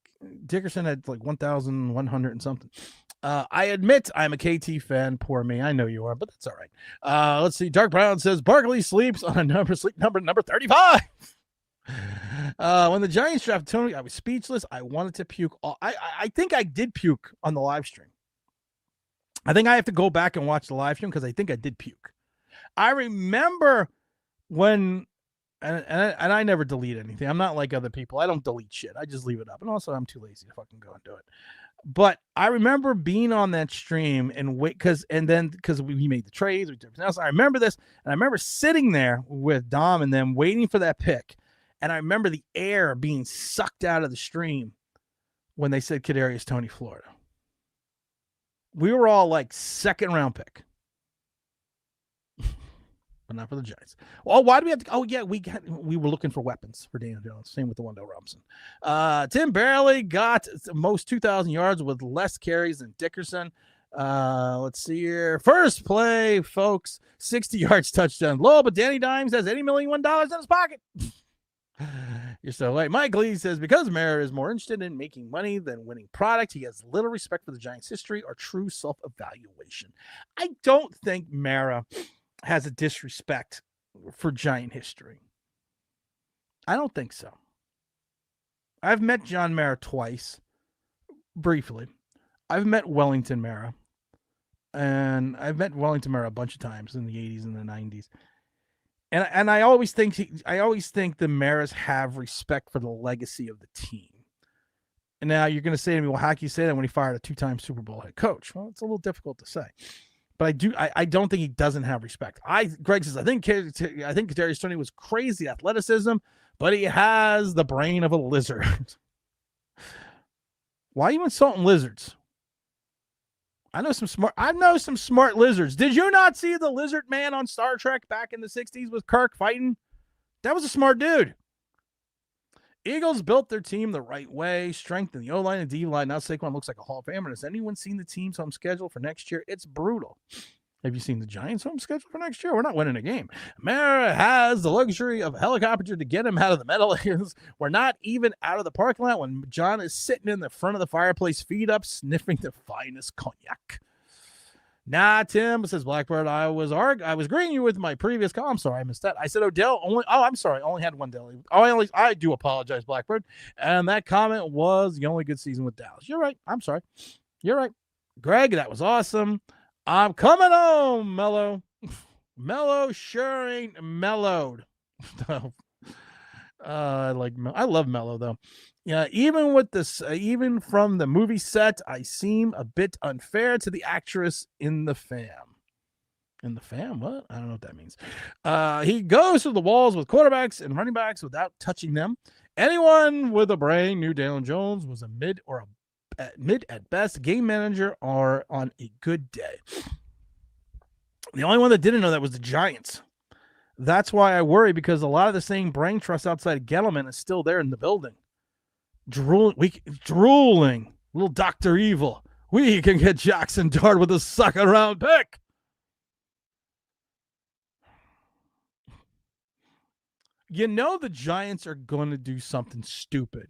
Dickerson had like 1,100 and something. I admit I'm a KT fan. Poor me. I know you are, but that's all right. Let's see. Dark Brown says Barkley sleeps on a number 35. When the Giants drafted Tony, I was speechless. I wanted to puke. I think I did puke on the live stream. I think I have to go back and watch the live stream because I think I did puke. I remember when, and I never delete anything. I'm not like other people. I don't delete shit. I just leave it up. And also, I'm too lazy to fucking go and do it. But I remember being on that stream and wait because we made the trades. We did everything else. I remember this, and I remember sitting there with Dom and them waiting for that pick. And I remember the air being sucked out of the stream when they said Kadarius Toney, Florida. We were all like second round pick. But not for the Giants. Well, why do we have to? Oh, yeah, we were looking for weapons for Daniel Jones. Same with the Wendell Robinson. Tim barely got the most 2,000 yards with less carries than Dickerson. Let's see here. First play, folks. 60 yards touchdown. Low, but Danny Dimes has $80 million in his pocket. You're so late. Mike Lee says, because Mara is more interested in making money than winning product, he has little respect for the Giants' history or true self-evaluation. I don't think Mara has a disrespect for Giant history. I don't think so. I've met John Mara twice, briefly. I've met Wellington Mara, and I've met Wellington Mara a bunch of times in the 80s and the 90s. And I always think the Maras have respect for the legacy of the team. And now you're going to say to me, well, how can you say that when he fired a 2-time Super Bowl head coach? Well, it's a little difficult to say. But I don't think he doesn't have respect. Greg says, I think Kadarius Toney was crazy athleticism, but he has the brain of a lizard. Why are you insulting lizards? I know some smart lizards. Did you not see the lizard man on Star Trek back in the 60s with Kirk fighting? That was a smart dude. Eagles built their team the right way, strengthened the O-line and D-line. Now Saquon looks like a Hall of Famer. Has anyone seen the team's home schedule for next year? It's brutal. Have you seen the Giants' home schedule for next year? We're not winning a game. Mara has the luxury of a helicopter to get him out of the Meadowlands. We're not even out of the parking lot when John is sitting in the front of the fireplace, feet up, sniffing the finest cognac. Nah, Tim, says Blackbird. I was agreeing you with my previous call. I'm sorry, I missed that. I said Odell I'm sorry, only had one Dell. I do apologize, Blackbird. And that comment was the only good season with Dallas. You're right. I'm sorry. You're right. Greg, that was awesome. I'm coming home, Mello. Mello sure ain't mellowed. I love Mello though. Yeah, even from the movie set, I seem a bit unfair to the actress in the fam. In the fam? What? I don't know what that means. He goes to the walls with quarterbacks and running backs without touching them. Anyone with a brain knew Daniel Jones was a mid at best game manager or on a good day. The only one that didn't know that was the Giants. That's why I worry, because a lot of the same brain trust outside of Gettleman is still there in the building. Drooling. Little Dr. Evil. We can get Jackson Dart with a second round pick. You know the Giants are going to do something stupid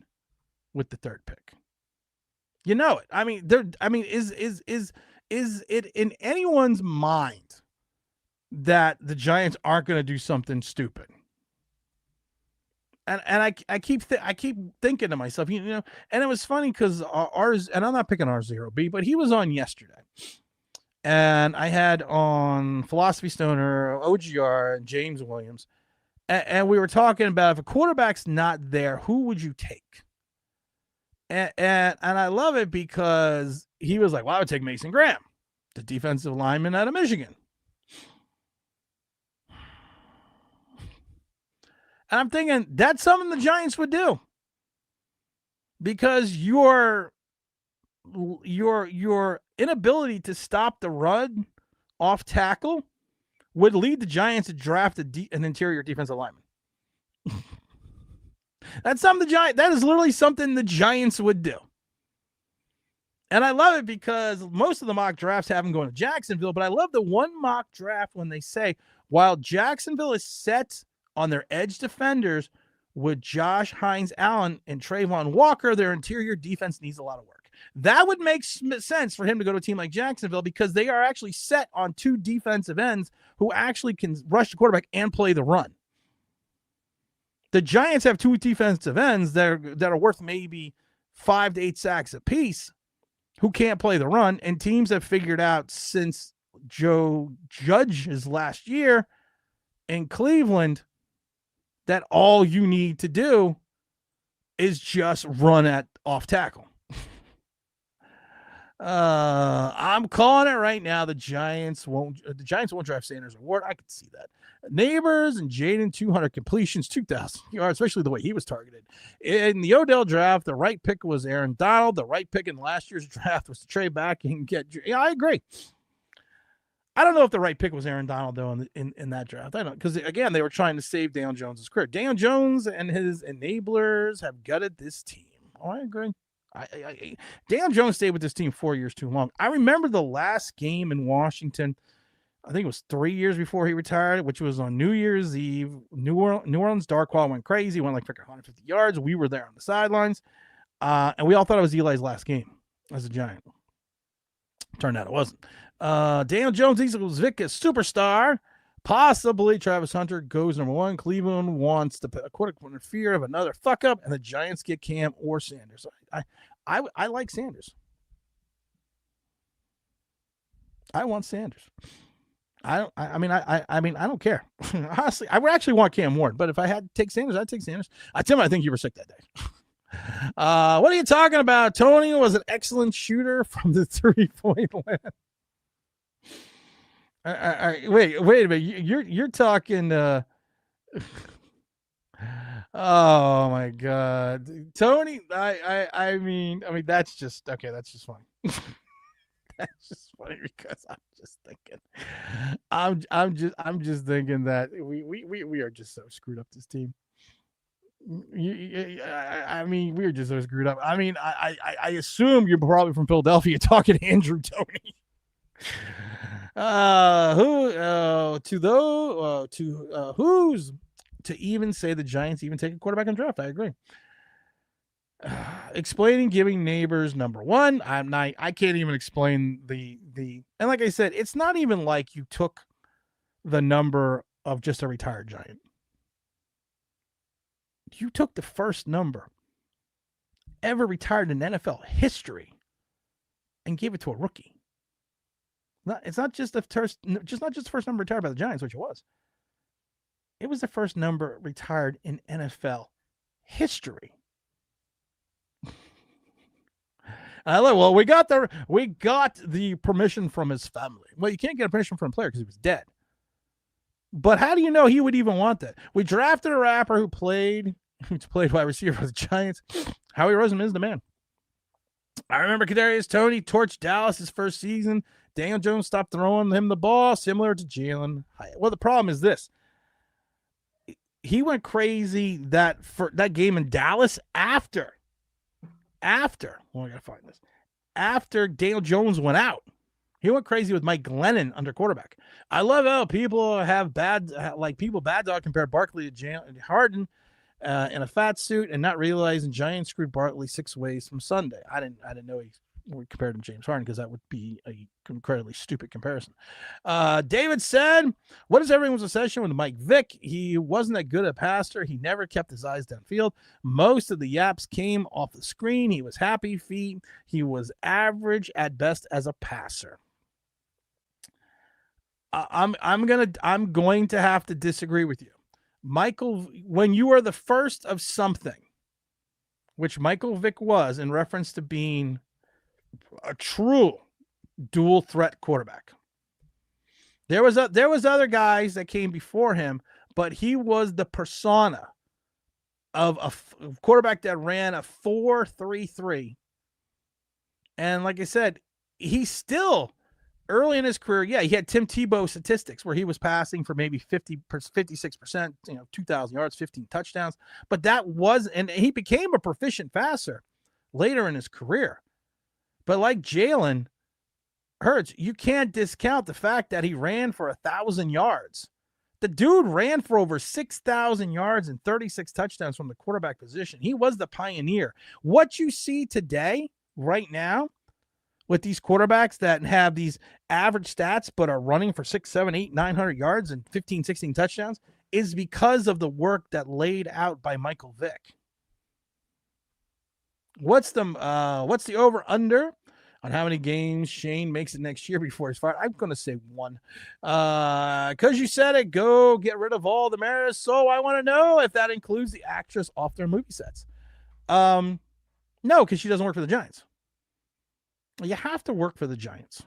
with the third pick. You know it. I mean, is it in anyone's mind that the Giants aren't going to do something stupid? And I keep thinking to myself, you know, and it was funny because ours, and I'm not picking R0B, but he was on yesterday, and I had on Philosophy Stoner, OGR, and James Williams, and we were talking about if a quarterback's not there, who would you take? And I love it because he was like, well, I would take Mason Graham, the defensive lineman out of Michigan. And I'm thinking that's something the Giants would do, because your inability to stop the run off tackle would lead the Giants to draft an interior defensive lineman. That's something that is literally something the Giants would do. And I love it because most of the mock drafts have them going to Jacksonville, but I love the one mock draft when they say, while Jacksonville is set on their edge defenders with Josh Hines Allen and Trayvon Walker, their interior defense needs a lot of work. That would make sense for him to go to a team like Jacksonville because they are actually set on 2 defensive ends who actually can rush the quarterback and play the run. The Giants have 2 defensive ends that are worth maybe 5 to 8 sacks apiece who can't play the run, and teams have figured out since Joe Judge's last year in Cleveland that all you need to do is just run at off tackle. I'm calling it right now. The Giants won't draft Sanders or Ward. I could see that. Neighbors and Jaden, 200 completions, 2,000 yards, especially the way he was targeted. In the Odell draft, the right pick was Aaron Donald. The right pick in last year's draft was to trade back and get. Yeah, I agree. I don't know if the right pick was Aaron Donald, though, in that draft. I don't, because, again, they were trying to save Daniel Jones' career. Daniel Jones and his enablers have gutted this team. Oh, I agree. Daniel Jones stayed with this team 4 years too long. I remember the last game in Washington. I think it was 3 years before he retired, which was on New Year's Eve. New Orleans Darkwa went crazy, went like 150 yards. We were there on the sidelines, and we all thought it was Eli's last game as a Giant. Turned out it wasn't. Daniel Jones equals Vic as superstar. Possibly Travis Hunter goes number 1. Cleveland wants to put a quarterback in fear of another fuck up, and the Giants get Cam or Sanders. I like Sanders. I want Sanders. I don't care. Honestly, I would actually want Cam Ward, but if I had to take Sanders, I'd take Sanders. Tim, I think you were sick that day. What are you talking about? Tony was an excellent shooter from the 3-point land. Wait a minute. You're talking. Oh my God, Tony. I mean, that's just okay. That's just funny. That's just funny because I'm just thinking that we are just so screwed up this team. I mean, we're just so screwed up. I mean, I assume you're probably from Philadelphia talking to Andrew Tony. Who's to even say the Giants even take a quarterback in draft? I agree. Explaining giving Neighbors number 1. I can't even explain the and like I said, it's not even like you took the number of just a retired Giant. You took the first number ever retired in NFL history and gave it to a rookie. It's not just the first number retired by the Giants, which it was. It was the first number retired in NFL history. Well, we got the permission from his family. Well, you can't get a permission from a player because he was dead. But how do you know he would even want that? We drafted a rapper who's played wide receiver for the Giants. Howie Roseman is the man. I remember Kadarius Toney torched Dallas his first season. Daniel Jones stopped throwing him the ball, similar to Jalen Hyatt. Well, the problem is this. He went crazy that game in Dallas after I gotta find this. After Daniel Jones went out. He went crazy with Mike Glennon under quarterback. I love how people have bad dog compared Barkley to Jalen Harden in a fat suit and not realizing Giants screwed Barkley 6 ways from Sunday. I didn't know he compared him to James Harden because that would be a incredibly stupid comparison. David said, what is everyone's obsession with Mike Vick? He wasn't that good a passer. He never kept his eyes downfield. Most of the yaps came off the screen. He was happy feet. He was average at best as a passer. I'm going to have to disagree with you. Michael, when you are the first of something, which Michael Vick was in reference to being a true dual threat quarterback. There was other guys that came before him, but he was the persona of a quarterback that ran a 4-3-3. And like I said, he still early in his career, yeah, he had Tim Tebow statistics where he was passing for maybe 56%, 2,000 yards, 15 touchdowns. But that was, and he became a proficient passer later in his career. But like Jalen Hurts, you can't discount the fact that he ran for 1,000 yards. The dude ran for over 6,000 yards and 36 touchdowns from the quarterback position. He was the pioneer. What you see today, right now, with these quarterbacks that have these average stats but are running for 6, 7, 8, 900 yards and 15, 16 touchdowns is because of the work that laid out by Michael Vick. What's the over-under on how many games Shane makes it next year before he's fired? I'm going to say 1. Because you said it, go get rid of all the Maris. So I want to know if that includes the actress off their movie sets. No, because she doesn't work for the Giants. You have to work for the Giants.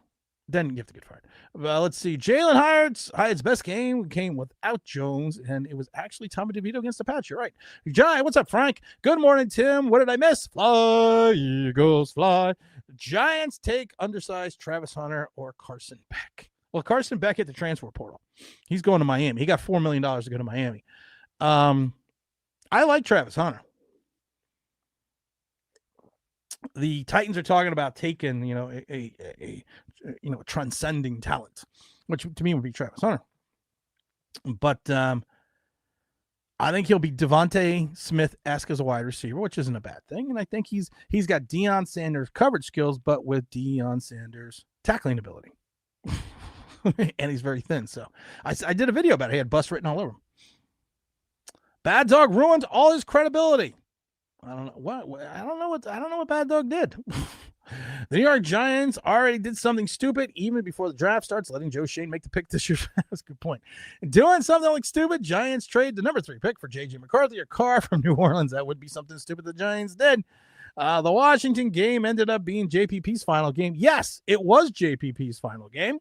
Then you have to get fired. Well, let's see. Jalen Hyatt's best game came without Jones, and it was actually Tommy DeVito against the Pats. You're right. Giant, what's up, Frank? Good morning, Tim. What did I miss? Fly, Eagles, fly. Giants take undersized Travis Hunter or Carson Beck. Well, Carson Beck hit the transfer portal. He's going to Miami. He got $4 million to go to Miami. I like Travis Hunter. The Titans are talking about taking, a transcending talent, which to me would be Travis Hunter. But I think he'll be Devontae Smith-esque as a wide receiver, which isn't a bad thing. And I think he's got Deion Sanders coverage skills, but with Deion Sanders tackling ability. And he's very thin. So I did a video about it. He had bust written all over him. Bad Dog ruined all his credibility. I don't know what Bad Dog did. The New York Giants already did something stupid even before the draft starts, letting Joe Shane make the pick this year. That's a good point. Doing something like stupid, Giants trade the number 3 pick for J.J. McCarthy, a car from New Orleans. That would be something stupid the Giants did. The Washington game ended up being JPP's final game. Yes, it was JPP's final game.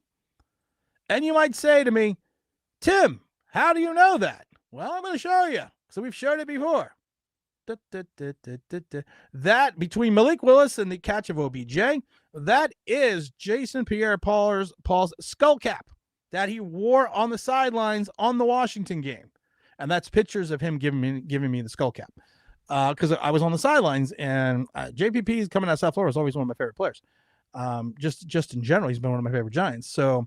And you might say to me, Tim, how do you know that? Well, I'm going to show you. So we've showed it before. That between Malik Willis and the catch of OBJ, that is Jason Pierre-Paul's skull cap that he wore on the sidelines on the Washington game. And that's pictures of him giving me the skull cap. Because I was on the sidelines, and JPP is coming out of South Florida is always one of my favorite players. Just in general, he's been one of my favorite Giants. So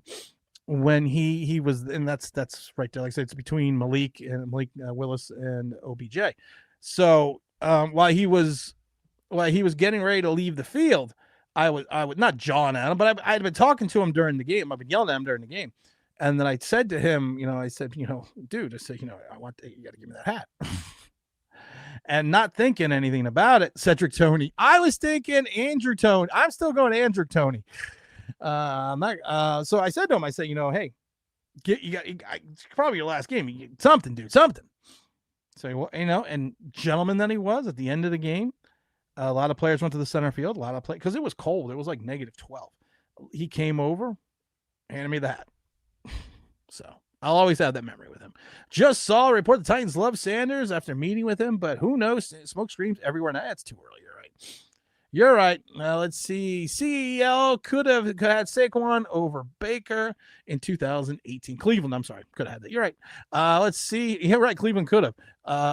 when he was, and that's right there. Like I said, it's between Malik Willis and OBJ. So while he was getting ready to leave the field, I would not jawing at him, but I'd been talking to him during the game. I've been yelling at him during the game, and then I said to him, dude, I said, you got to give me that hat. And not thinking anything about it, Cedric Toney. I was thinking Andrew Toney. I'm still going Andrew Toney. So I said to him, hey, it's probably your last game. You get something, dude, something. So, and gentleman that he was at the end of the game, a lot of players went to the center field, because it was cold. It was like -12. He came over, handed me the hat. So I'll always have that memory with him. Just saw a report the Titans love Sanders after meeting with him, but who knows? Smoke screams everywhere. Now it's too early. You're right. Let's see. CEL could have had Saquon over Baker in 2018. Cleveland, I'm sorry. Could have had that. You're right. Let's see. You're right. Cleveland could have.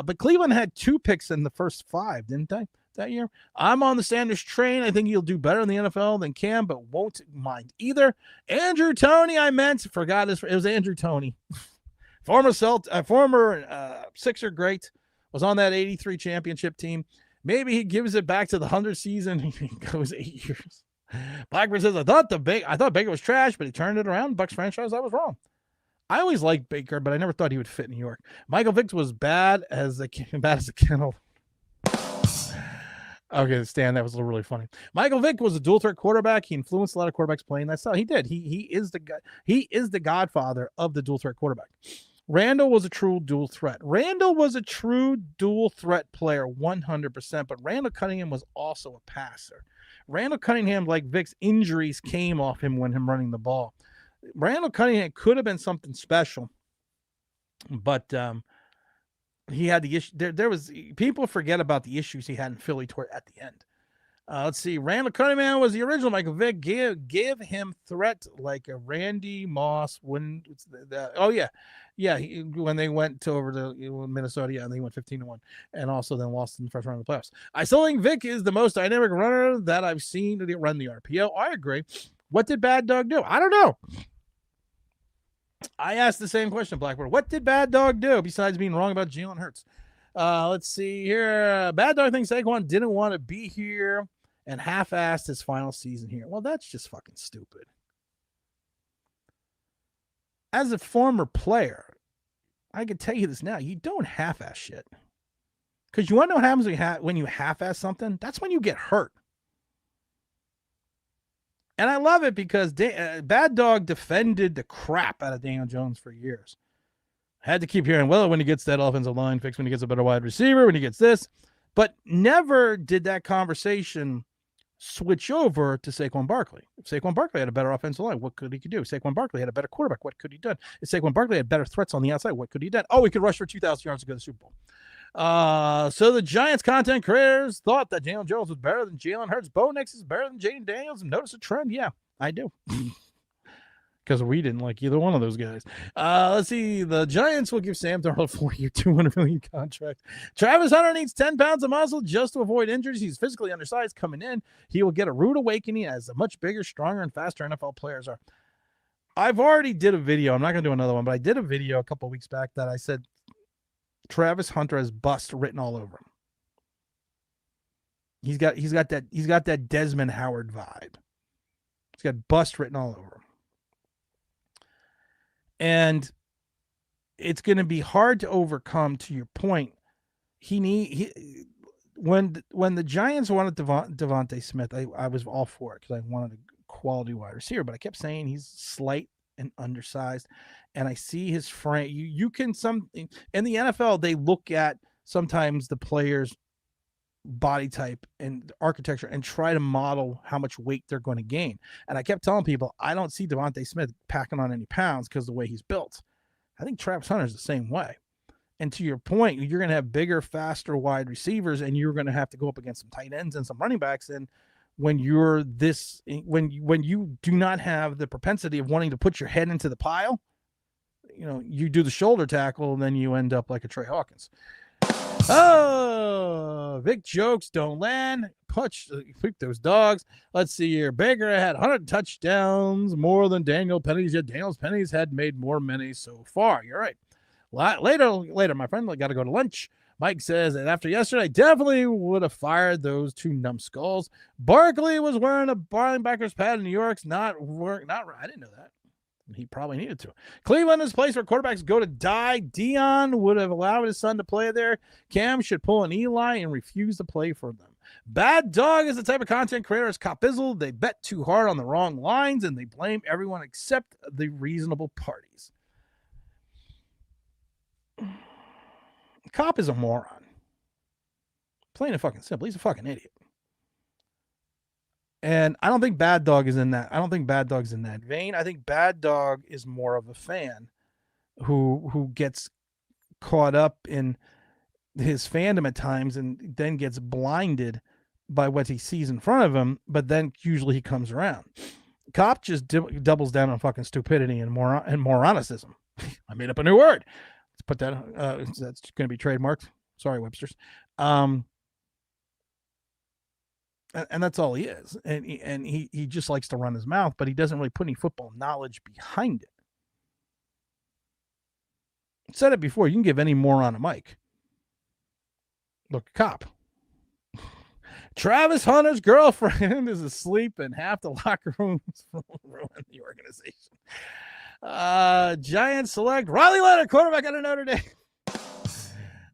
But Cleveland had 2 picks in the first 5, didn't they, that year? I'm on the Sanders train. I think he'll do better in the NFL than Cam, but won't mind either. Andrew Toney, forgot his. It was Andrew Toney. Former Sixer great. Was on that 83 championship team. Maybe he gives it back to the 100th season. He goes 8 years. Blackburn says, I thought Baker was trash, but he turned it around. Bucs franchise, I was wrong. I always liked Baker, but I never thought he would fit in New York. Michael Vick was bad as a kennel. Okay, Stan, that was really funny. Michael Vick was a dual threat quarterback. He influenced a lot of quarterbacks playing that style. He did. He is the guy. He is the godfather of the dual threat quarterback. Randall was a true dual threat. Randall was a true dual threat player, 100%, but Randall Cunningham was also a passer. Randall Cunningham, like Vick's, injuries came off him when him running the ball. Randall Cunningham could have been something special, but he had the issue. There was people forget about the issues he had in Philly toward at the end. Let's see. Randall Cunningham was the original Michael Vick. Give him threat like a Randy Moss when when they went over to Minnesota, and they went 15-1, and also then lost in the first round of the playoffs. I still think Vick is the most dynamic runner that I've seen to run the RPO. I agree. What did Bad Dog do? I don't know. I asked the same question, Blackboard. What did Bad Dog do besides being wrong about Jalen Hurts? Let's see here. Bad Dog thinks Saquon didn't want to be here and half-assed his final season here. Well, that's just fucking stupid. As a former player, I can tell you this now. You don't half-ass shit. Because you want to know what happens when you half-ass something? That's when you get hurt. And I love it because Bad Dog defended the crap out of Daniel Jones for years. Had to keep hearing, well, when he gets that offensive line fixed, when he gets a better wide receiver, when he gets this. But never did that conversation switch over to Saquon Barkley. If Saquon Barkley had a better offensive line, what could he do? If Saquon Barkley had a better quarterback, what could he done? If Saquon Barkley had better threats on the outside, what could he done? Oh, he could rush for 2,000 yards to go to the Super Bowl. So the Giants content creators thought that Jalen Jones was better than Jalen Hurts. Bo Nix is better than Jaden Daniels. And notice a trend? Yeah, I do. Because we didn't like either one of those guys. Let's see. The Giants will give Sam Darnold a 4-year, $200 million contract. Travis Hunter needs 10 pounds of muscle just to avoid injuries. He's physically undersized coming in. He will get a rude awakening as a much bigger, stronger, and faster NFL players are. I've already did a video. I'm not going to do another one, but I did a video a couple of weeks back that I said Travis Hunter has bust written all over him. He's got that Desmond Howard vibe. He's got bust written all over him. And it's going to be hard to overcome, to your point. When the Giants wanted Devontae Smith, I was all for it because I wanted a quality wide receiver, but I kept saying he's slight and undersized. And I see his frame. You can in the NFL, they look at sometimes the player's body type and architecture and try to model how much weight they're going to gain. And I kept telling people, I don't see Devontae Smith packing on any pounds because of the way he's built. I think Travis Hunter is the same way. And to your point, you're going to have bigger, faster wide receivers, and you're going to have to go up against some tight ends and some running backs. And when you're when you do not have the propensity of wanting to put your head into the pile, you do the shoulder tackle, and then you end up like a Trey Hawkins. Oh, Vic jokes don't land. Punch those dogs. Let's see here. Baker had 100 touchdowns, more than Daniel Penny's, yet Daniel's Penny's had made more many so far. You're right. Later, my friend, I got to go to lunch. Mike says that after yesterday, I definitely would have fired those two numbskulls. Barkley was wearing a linebacker's pad in New York's not right. I didn't know that. He probably needed to. Cleveland is a place where quarterbacks go to die. Dion would have allowed his son to play there. Cam should pull an Eli and refuse to play for them. Bad Dog is the type of content creator as Copizzle. They bet too hard on the wrong lines, and they blame everyone except the reasonable parties. Cop is a moron. Plain and fucking simple. He's a fucking idiot. And I don't think Bad Dog is in that. I don't think Bad Dog's in that vein. I think Bad Dog is more of a fan who gets caught up in his fandom at times and then gets blinded by what he sees in front of him, but then usually he comes around. Cop just doubles down on fucking stupidity and moronicism. I made up a new word. Let's put that, that's going to be trademarked. Sorry, Websters. And that's all he is. And he just likes to run his mouth, but he doesn't really put any football knowledge behind it. I said it before. You can give any moron a mic. Look, Cop. Travis Hunter's girlfriend is asleep and half the locker rooms ruin the organization. Giants select Riley Leonard, quarterback out of Notre Dame.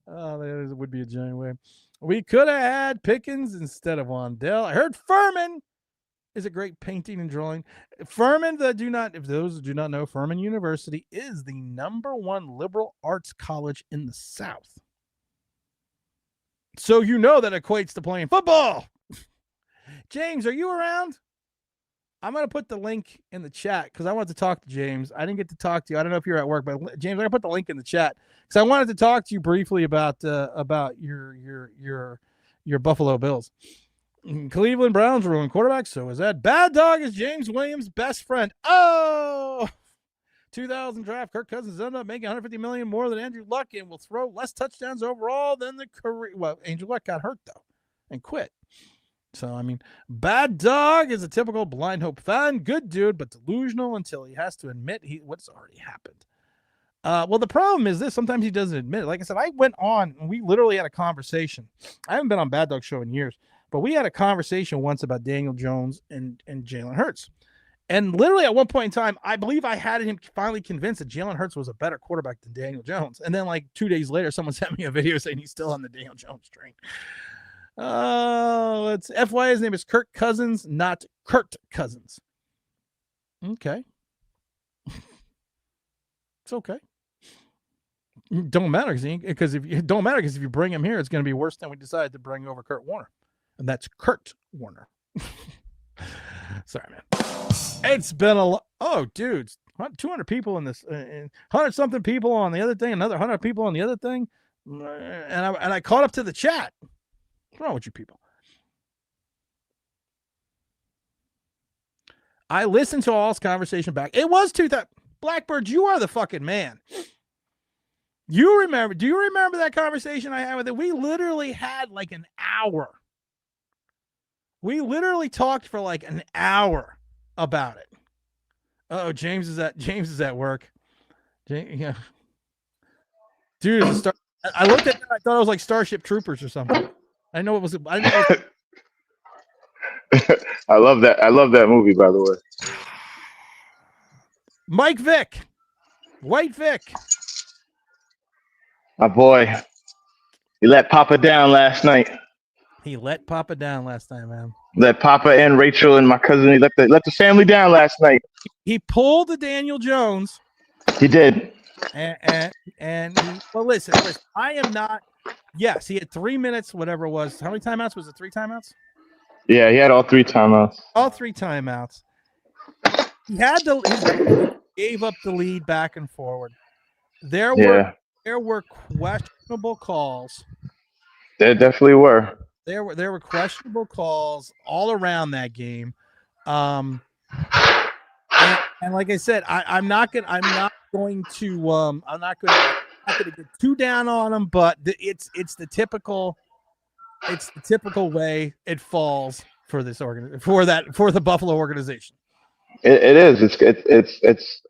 Oh, that would be a giant win. We could have had Pickens instead of Wandell. I heard Furman is a great painting and drawing. Furman, if those do not know, Furman University is the #1 liberal arts college in the South. So you know that equates to playing football. James, are you around? I'm going to put the link in the chat because I want to talk to James. I didn't get to talk to you. I don't know if you're at work, but James, I'm going to put the link in the chat because I wanted to talk to you briefly about your Buffalo Bills. Cleveland Browns ruined quarterback. So is that. Bad Dog is James Williams' best friend. Oh, 2000 draft. Kirk Cousins ended up making $150 million more than Andrew Luck and will throw less touchdowns overall than the career. Well, Andrew Luck got hurt though and quit. So, I mean, Bad Dog is a typical blind hope fan. Good dude, but delusional until he has to admit what's already happened. Well, the problem is this. Sometimes he doesn't admit it. Like I said, I went on and we literally had a conversation. I haven't been on Bad Dog Show in years, but we had a conversation once about Daniel Jones and Jalen Hurts. And literally at one point in time, I believe I had him finally convinced that Jalen Hurts was a better quarterback than Daniel Jones. And then like 2 days later, someone sent me a video saying he's still on the Daniel Jones train. Oh, it's FYI. His name is Kirk Cousins, not Kurt Cousins. Okay. It's okay. Don't matter because if you bring him here, it's going to be worse than we decided to bring over Kurt Warner, and that's Kurt Warner. Sorry, man. It's been a lot. Oh, dudes, 200 people in this, 100 something people on the other thing, another 100 people on the other thing, and I caught up to the chat. What's wrong with you people? I listened to all's conversation back. It was 2000. Blackbird, you are the fucking man. Do you remember that conversation I had with it? We literally had like an hour. We literally talked for like an hour about it. Oh, James is at work. Yeah. Dude, I looked at that, I thought it was like Starship Troopers or something. I know it was. I love that. I love that movie, by the way. Mike Vick, White Vick. My boy, he let Papa down last night. He let Papa down last night, man. Let Papa and Rachel and my cousin. He let the family down last night. He pulled the Daniel Jones. He did. Well, listen. I am not. Yes, he had 3 minutes, whatever it was. How many timeouts? Was it 3 timeouts? Yeah, he had all 3 timeouts. All 3 timeouts. He gave up the lead back and forward. There were questionable calls. There definitely were. There were questionable calls all around that game. And like I said, I'm not going to get too down on him, but it's the typical way it falls for this for the Buffalo organization. It is. It's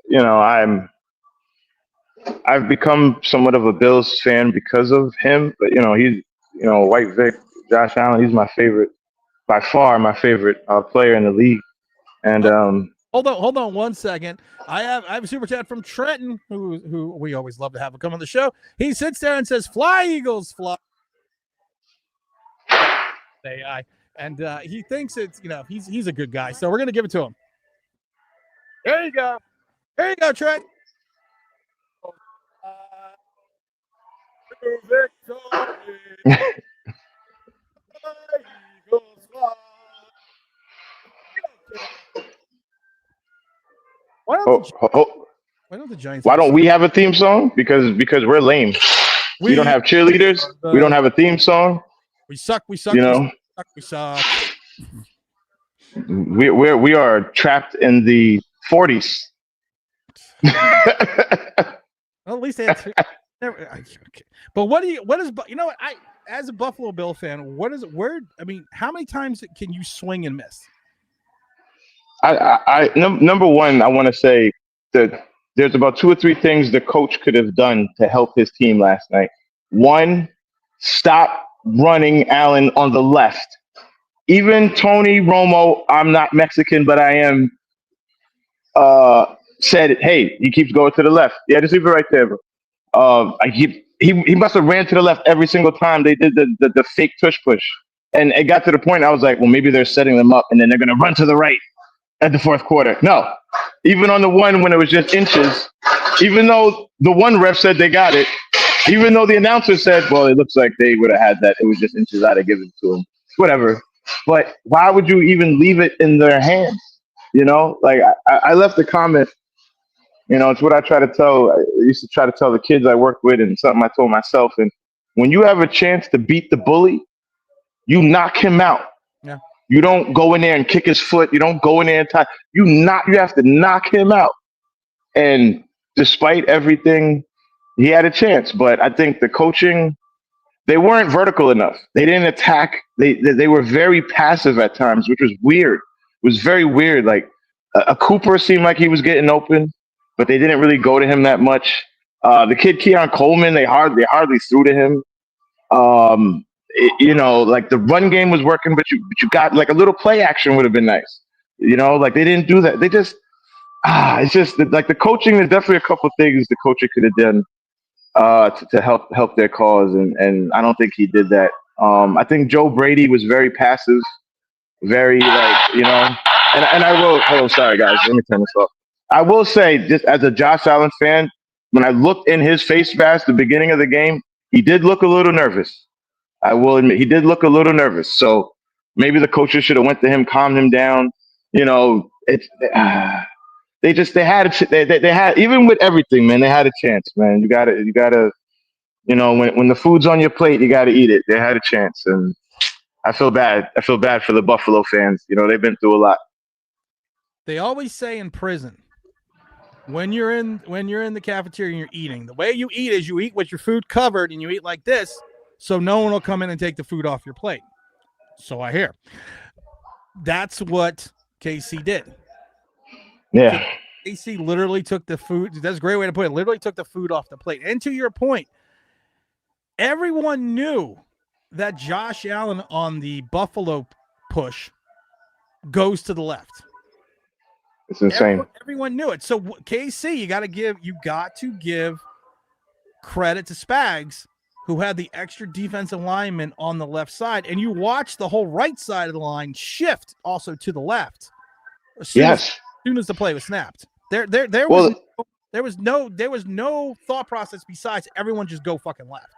I've become somewhat of a Bills fan because of him, but he's White Vic, Josh Allen. He's my favorite, by far my favorite player in the league. And hold on 1 second. I have a super chat from Trenton, who we always love to have him come on the show. He sits there and says, "Fly Eagles, fly." AI, and he thinks it's he's a good guy, so we're gonna give it to him. There you go, Trent. Why don't the Giants? Why don't we have a theme song? Because we're lame. We don't have cheerleaders. We don't have a theme song. We suck. We suck. We suck. We are trapped in the 40s. Well, at least they had okay. But what is I as a Buffalo Bill fan, how many times can you swing and miss? Number one, I want to say that there's about 2 or 3 things the coach could have done to help his team last night. One, stop running Allen on the left. Even Tony Romo, I'm not Mexican, but I am, said, hey, he keeps going to the left. Yeah, just leave it right there, bro. He must have ran to the left every single time they did the fake tush push. And it got to the point I was like, well, maybe they're setting them up and then they're going to run to the right at the 4th quarter. No. Even on the one when it was just inches, even though the one ref said they got it, even though the announcer said, well, it looks like they would have had that. It was just inches out of given to them. Whatever. But why would you even leave it in their hands? Like I left a comment. It's what I try to tell. I used to try to tell the kids I worked with, and something I told myself. And when you have a chance to beat the bully, you knock him out. Yeah. You don't go in there and kick his foot. You don't go in there and tie. You have to knock him out. And despite everything, he had a chance. But I think the coaching, they weren't vertical enough. They didn't attack. They were very passive at times, which was weird. It was very weird. Like a Cooper seemed like he was getting open, but they didn't really go to him that much. The kid Keon Coleman, they hardly threw to him. Like the run game was working, but you got like a little play action would have been nice. Like they didn't do that. They just it's just like the coaching. There's definitely a couple of things the coach could have done to help their cause, and I don't think he did that. I think Joe Brady was very passive, very and I will. Oh, sorry guys, let me turn this off. I will say, just as a Josh Allen fan, when I looked in his face mask at the beginning of the game, he did look a little nervous. I will admit he did look a little nervous. So maybe the coaches should have went to him, calmed him down. They had even with everything, man. They had a chance, man. You gotta. When the food's on your plate, you gotta eat it. They had a chance, and I feel bad. I feel bad for the Buffalo fans. They've been through a lot. They always say in prison, when you're in the cafeteria and you're eating, the way you eat is you eat with your food covered and you eat like this, so no one will come in and take the food off your plate. So I hear. That's what KC did. Yeah. KC literally took the food. That's a great way to put it. Literally took the food off the plate. And to your point, everyone knew that Josh Allen on the Buffalo push goes to the left. It's insane. Everyone knew it. So KC, you got to give credit to Spags, who had the extra defensive lineman on the left side, and you watch the whole right side of the line shift also to the left. As soon as the play was snapped, there was no thought process besides everyone just go fucking left.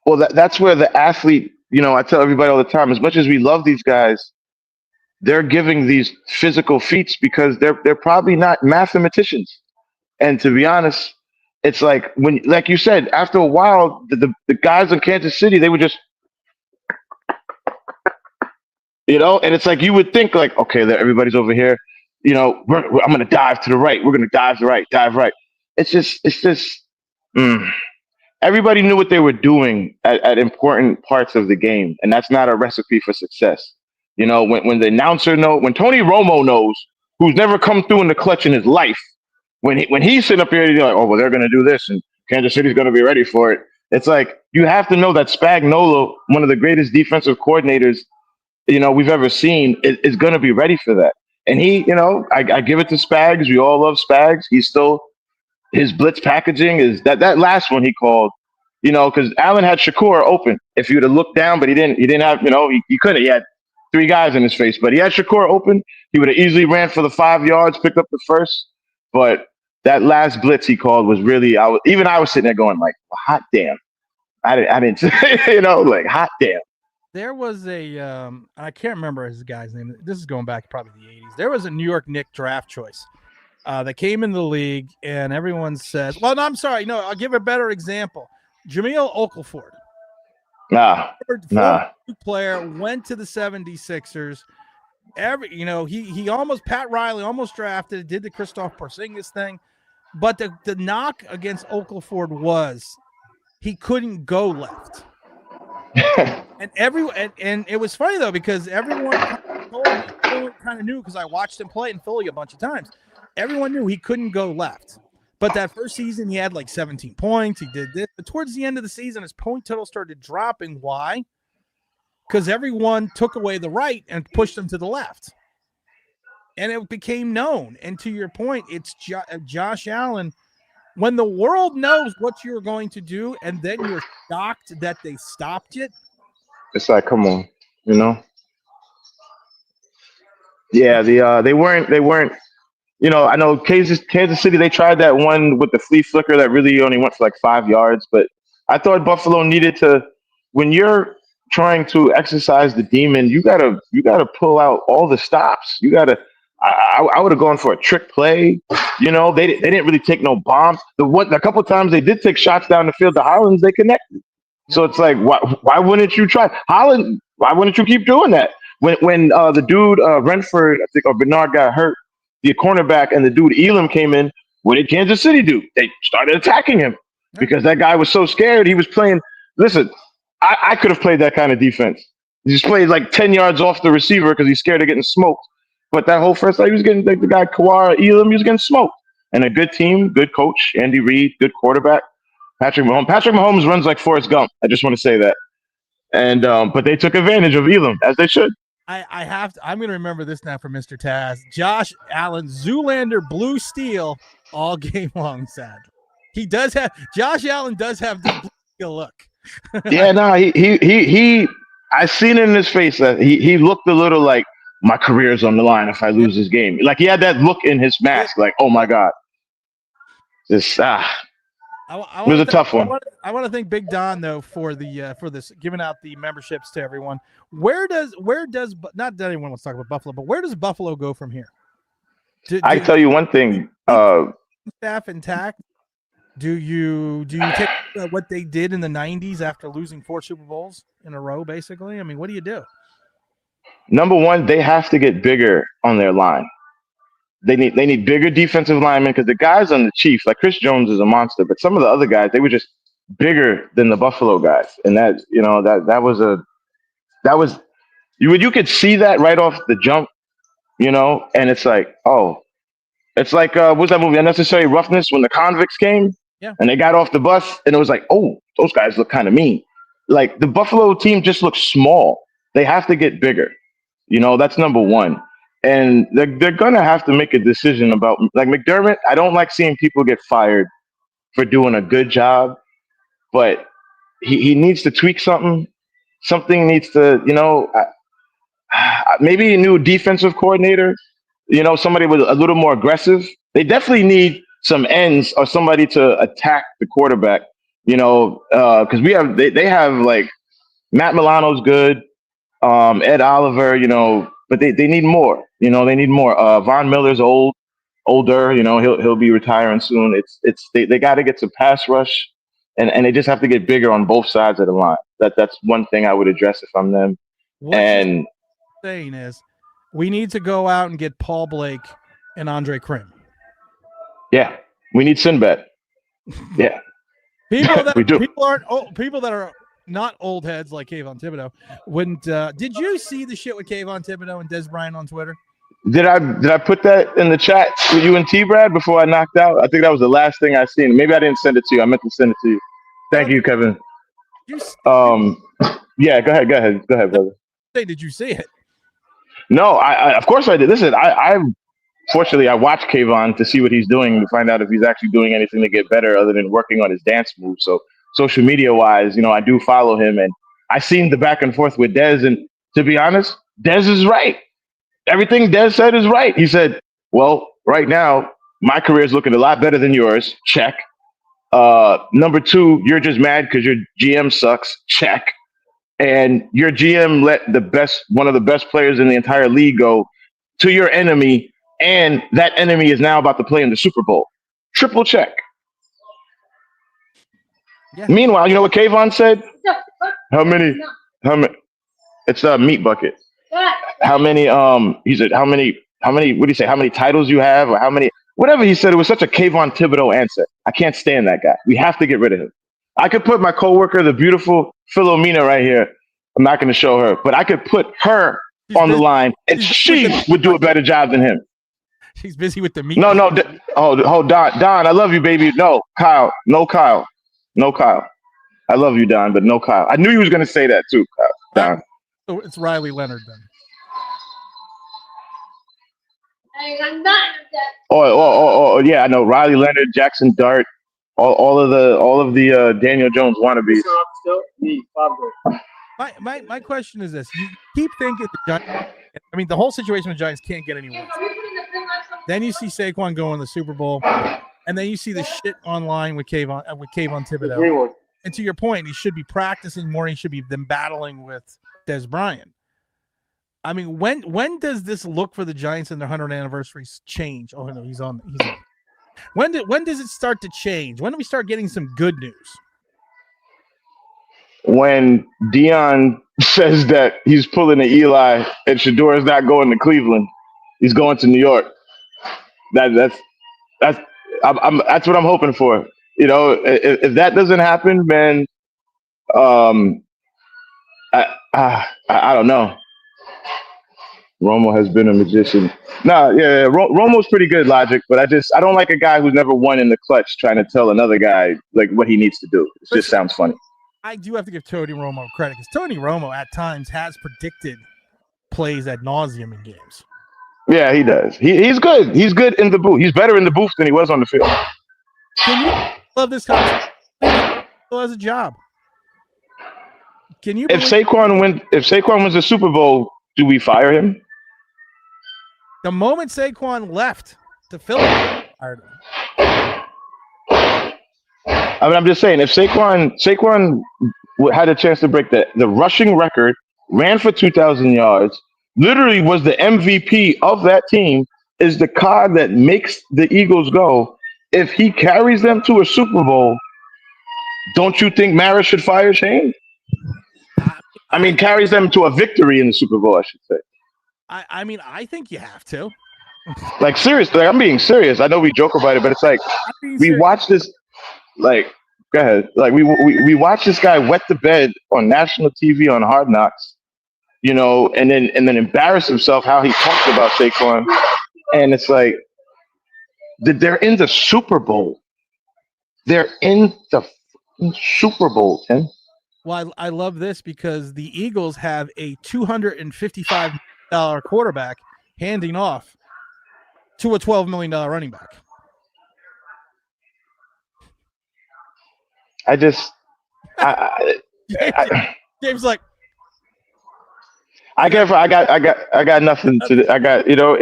Well, that's where the athlete. I tell everybody all the time, as much as we love these guys, they're giving these physical feats because they're probably not mathematicians. And to be honest, it's like like you said, after a while, the guys in Kansas City, they would just, and it's like you would think like, okay, everybody's over here. I'm going to dive to the right. We're going to dive to the right, dive right. It's just. Everybody knew what they were doing at important parts of the game, and that's not a recipe for success. When the announcer when Tony Romo knows, who's never come through in the clutch in his life, when he's sitting up here, he's like, oh, well, they're going to do this, and Kansas City's going to be ready for it. It's like you have to know that Spagnuolo, one of the greatest defensive coordinators, we've ever seen, is going to be ready for that. And he, I give it to Spags. We all love Spags. He's still. His blitz packaging is that last one he called, because Allen had Shakur open. If you would have looked down, but he didn't have, he couldn't. He had three guys in his face, but he had Shakur open. He would have easily ran for the 5 yards, picked up the first. But that last blitz he called was really, I was sitting there going like, well, hot damn. I didn't, like hot damn. There was I can't remember his guy's name. This is going back probably the 80s. There was a New York Knicks draft choice. That came into the league, and everyone says, well, no, I'm sorry. No, I'll give a better example. Jameel Okafor. Player went to the 76ers. He almost, Pat Riley almost drafted, did the Christoph Porzingis thing. But the knock against Okafor was he couldn't go left. and it was funny, though, because everyone kind of knew, because I watched him play in Philly a bunch of times. Everyone knew he couldn't go left. But that first season, he had like 17 points. He did this. But towards the end of the season, his point total started dropping. Why? Because everyone took away the right and pushed him to the left. And it became known. And to your point, it's Josh Allen. When the world knows what you're going to do and then you're shocked that they stopped it. It's like, come on, Yeah, they weren't. I know Kansas City, they tried that one with the flea flicker that really only went for like 5 yards. But I thought Buffalo needed to, when you're trying to exercise the demon, you gotta pull out all the stops. I would have gone for a trick play. They didn't really take no bombs. A couple of times they did take shots down the field to Hollins, they connected. So it's like, why wouldn't you try Holland? Why wouldn't you keep doing that? When the dude Renford, I think, or Bernard got hurt, the cornerback, and the dude Elam came in. What did Kansas City do? They started attacking him because that guy was so scared. He was playing. Listen, I could have played that kind of defense. He just played like 10 yards off the receiver because he's scared of getting smoked. But that whole first half, he was getting like the guy Kawara Elam, he was getting smoked. And a good team, good coach, Andy Reid, good quarterback, Patrick Mahomes. Patrick Mahomes runs like Forrest Gump. I just want to say that. And but they took advantage of Elam as they should. I have to. I'm going to remember this now from Mr. Taz. Josh Allen, Zoolander, blue steel all game long. Sad. He does have. Josh Allen does have the blue steel look. Yeah, no, he. I seen it in his face that he looked a little like my career's on the line if I lose this game. Like he had that look in his mask. Like, oh my god, just it was a tough one. I want to thank Big Don though for this giving out the memberships to everyone. Where does not that anyone wants to talk about Buffalo, but where does Buffalo go from here? I tell you one thing. Staff intact. Do you take what they did in the 90s after losing 4 Super Bowls in a row, basically? I mean, what do you do? Number one, they have to get bigger on their line. They need bigger defensive linemen because the guys on the Chiefs, like Chris Jones, is a monster, but some of the other guys, they were just bigger than the Buffalo guys, and you could see that right off the jump, and it's like, oh, it's like what's that movie, Unnecessary Roughness, when the convicts came, and they got off the bus, and it was like, oh, those guys look kind of mean. Like the Buffalo team just looks small. They have to get bigger. That's number one. And they're going to have to make a decision about, like, McDermott. I don't like seeing people get fired for doing a good job, but he needs to tweak something. Something needs to, maybe a new defensive coordinator, somebody with a little more aggressive. They definitely need some ends or somebody to attack the quarterback, because they have like Matt Milano's good, Ed Oliver, but they need more. They need more. Von Miller's older. He'll be retiring soon. They got to get some pass rush, and they just have to get bigger on both sides of the line. That's one thing I would address if I'm them. What you're saying is, we need to go out and get Paul Blake and Andre Krim. Yeah, we need Sinbad. Yeah, people that people that are not old heads like Kayvon Thibodeaux wouldn't. Did you see the shit with Kayvon Thibodeaux and Des Bryant on Twitter? Did I put that in the chat with you and T Brad before I knocked out? I think that was the last thing I seen. Maybe I didn't send it to you. I meant to send it to you. Thank you, Kevin. Yeah, go ahead, brother. Did you see it? No, I of course I did. Listen, I fortunately I watched Kayvon to see what he's doing, to find out if he's actually doing anything to get better other than working on his dance moves. So social media wise, I do follow him, and I seen the back and forth with Dez, and to be honest, Dez is right. Everything Dez said is right. He said, well, right now, my career is looking a lot better than yours. Check. Number two, you're just mad because your GM sucks. Check. And your GM let one of the best players in the entire league go to your enemy, and that enemy is now about to play in the Super Bowl. Triple check. Yeah. Meanwhile, you know what Kayvon said? How many? It's a meat bucket. How many? He said, how many? What do you say? How many titles you have, or how many? Whatever he said. It was such a Kayvon Thibodeaux answer. I can't stand that guy. We have to get rid of him. I could put my coworker, the beautiful Philomena, right here. I'm not going to show her, but I could put her on the line, and she would do a better job than him. She's busy with the meat. No. Don, I love you, baby. No, Kyle. I love you, Don, but no Kyle. I knew you was going to say that too, Kyle. Don. So it's Riley Leonard then. Oh, yeah, I know. Riley Leonard, Jackson Dart, all of the Daniel Jones wannabes. My question is this: you keep thinking the Giants. I mean, the whole situation with the Giants can't get any worse. Then you see Saquon go in the Super Bowl, and then you see the shit online with Kayvon Thibodeaux. And to your point, he should be practicing more. He should be then battling with Des Bryant. I mean, when does this look for the Giants and their 100th anniversary change? Oh no, he's on. When does it start to change? When do we start getting some good news? When Deion says that he's pulling an Eli and Shador is not going to Cleveland. He's going to New York. That's that's what I'm hoping for. You know, if that doesn't happen, man, um, I don't know. Romo has been a magician. No, yeah, Romo's pretty good logic, but I don't like a guy who's never won in the clutch trying to tell another guy like what he needs to do. It just sounds funny. I do have to give Tony Romo credit because Tony Romo at times has predicted plays ad nauseum in games. Yeah, he does. He's good. He's good in the booth. He's better in the booth than he was on the field. Can you love this concept? Still has a job. Can you? If Saquon wins the Super Bowl, do we fire him? The moment Saquon left to Philly, fired him. I mean, I'm just saying, if Saquon had a chance to break the rushing record, ran for 2,000 yards, literally was the MVP of that team, is the card that makes the Eagles go. If he carries them to a Super Bowl, don't you think Mara should fire Shane? I mean, carries them to a victory in the Super Bowl, I should say. I mean, I think you have to. Like, seriously, like, I'm being serious. I know we joke about it, but it's like we watch this. Like, go ahead. Like, we watch this guy wet the bed on national TV on Hard Knocks, you know, and then embarrass himself how he talks about Saquon, and it's like they're in the Super Bowl. They're in the Super Bowl, Tim. Well, I love this because the Eagles have a $255 million quarterback handing off to a $12 million running back. James like, I got nothing to. I got, you know,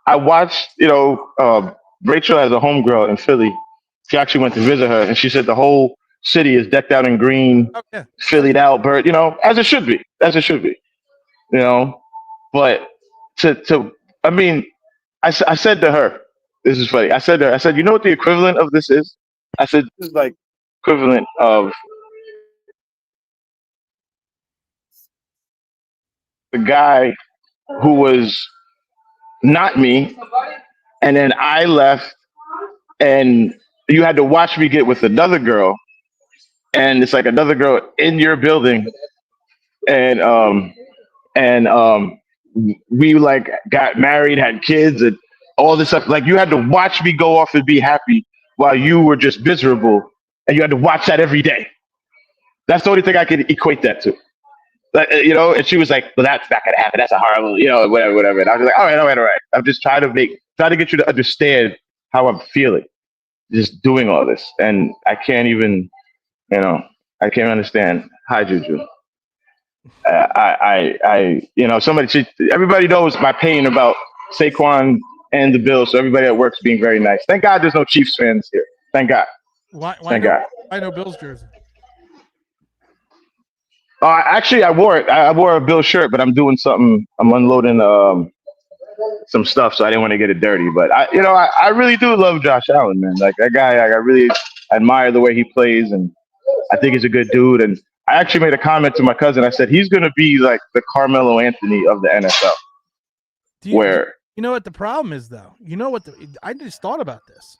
I watched, you know, Rachel as a homegirl in Philly. She actually went to visit her, and she said the whole city is decked out in green, Phillied out, bird, you know, as it should be, you know. But I mean, I said to her, this is funny. I said to her, you know what the equivalent of this is? I said, this is like equivalent of the guy who was not me, and then I left, and you had to watch me get with another girl, and it's like another girl in your building, and we like got married, had kids, and all this stuff. Like, you had to watch me go off and be happy while you were just miserable, and you had to watch that every day. That's the only thing I could equate that to. You know, and she was like, "Well, that's not gonna happen. That's a horrible, you know, whatever." And I was like, "All right. I'm just trying to get you to understand how I'm feeling, just doing all this, and I can't even, you know, I can't understand. Hi, Juju. You know, everybody knows my pain about Saquon and the Bills, so everybody at work's being very nice. Thank God there's no Chiefs fans here. Thank God. Thank God. I know Bills jersey. Actually, I wore it. I wore a Bill shirt, but I'm doing something. I'm unloading some stuff, so I didn't want to get it dirty. But I really do love Josh Allen, man. Like, that guy, I really admire the way he plays, and I think he's a good dude. And I actually made a comment to my cousin. I said he's going to be like the Carmelo Anthony of the NFL. You know what the problem is, though? You know what? I just thought about this.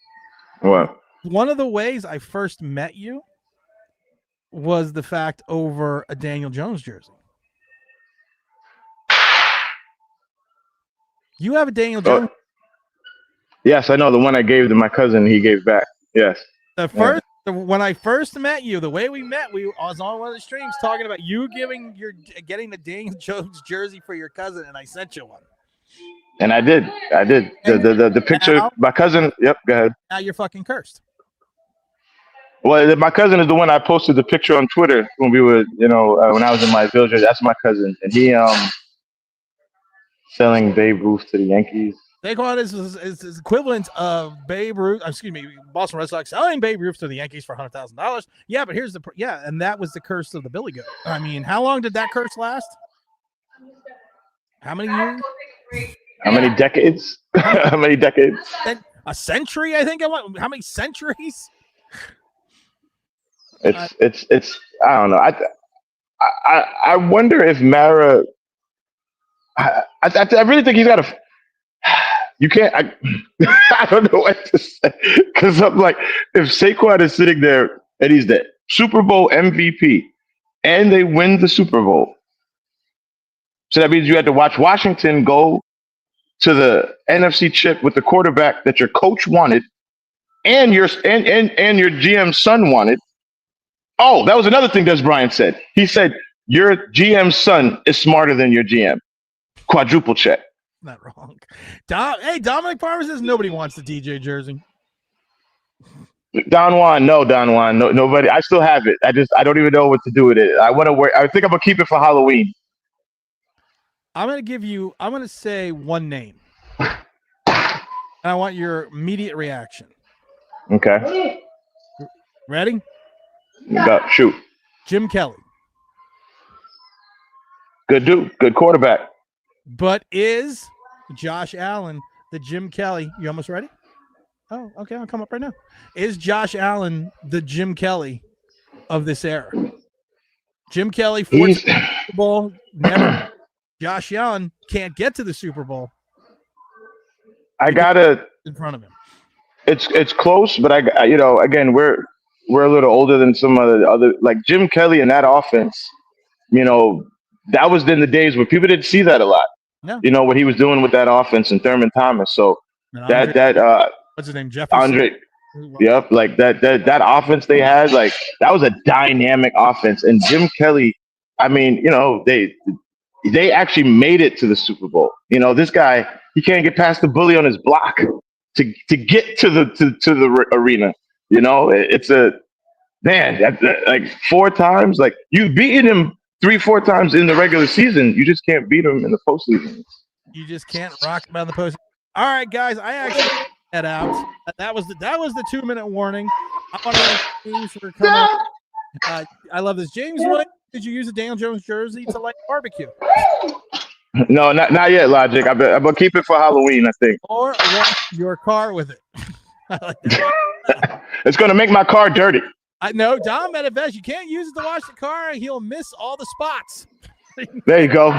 What? One of the ways I first met you was the fact over a Daniel Jones jersey. You have a Daniel Jones. Yes, I know the one I gave to my cousin. He gave back. Yes. When I first met you, the way we met, I was on one of the streams talking about you getting the Daniel Jones jersey for your cousin, and I sent you one. And I did. The picture, my cousin. Yep. Go ahead. Now you're fucking cursed. Well, my cousin is the one I posted the picture on Twitter when we were, when I was in my village. That's my cousin, and he selling Babe Ruth to the Yankees. Saquon is equivalent of Babe Ruth. Boston Red Sox selling Babe Ruth to the Yankees for $100,000. Yeah, but and that was the curse of the Billy Goat. I mean, how long did that curse last? How many years? How many decades? How many decades? A century, I think. How many centuries? It's I don't know. I wonder if Mara. I really think he's got a. You can't. I don't know what to say because I'm like, if Saquon is sitting there and he's the Super Bowl MVP and they win the Super Bowl, so that means you had to watch Washington go to the NFC chip with the quarterback that your coach wanted and your GM's son wanted. Oh, that was another thing Des Bryant said. He said your GM's son is smarter than your GM. Quadruple check. Not wrong. Hey, Dominic Farmer says nobody wants the DJ jersey. Don Juan, no, nobody. I still have it. I don't even know what to do with it. I want to wear. I think I'm gonna keep it for Halloween. I'm gonna say one name, and I want your immediate reaction. Okay. Ready? Go, shoot. Jim Kelly. Good dude. Good quarterback. But is Josh Allen the Jim Kelly? You almost ready? Oh, okay. I'll come up right now. Is Josh Allen the Jim Kelly of this era? Jim Kelly, fourth Super Bowl, never. Josh Allen can't get to the Super Bowl. I gotta in front of him. It's close, but again, we're a little older than some of the other, like Jim Kelly in that offense. That was in the days where people didn't see that a lot. No. What he was doing with that offense and Thurman Thomas. So what's his name? Jefferson. Andre. Yep, like that offense they had, like that was a dynamic offense. And Jim Kelly, I mean, they actually made it to the Super Bowl. This guy, he can't get past the bully on his block to get to the arena. It's a man, like 4 times. Like you've beaten him 3-4 times in the regular season. You just can't beat him in the postseason. You just can't rock him out in the postseason. All right, guys, I actually head out. That was the 2-minute warning. I want to thank James for coming. I love this. James, did you use a Daniel Jones jersey to like barbecue? No, not yet, Logic. I'm gonna keep it for Halloween, I think. Or wash your car with it. I like that. It's gonna make my car dirty. I know, Dom at a best. You can't use it to wash the car. He'll miss all the spots. There you go.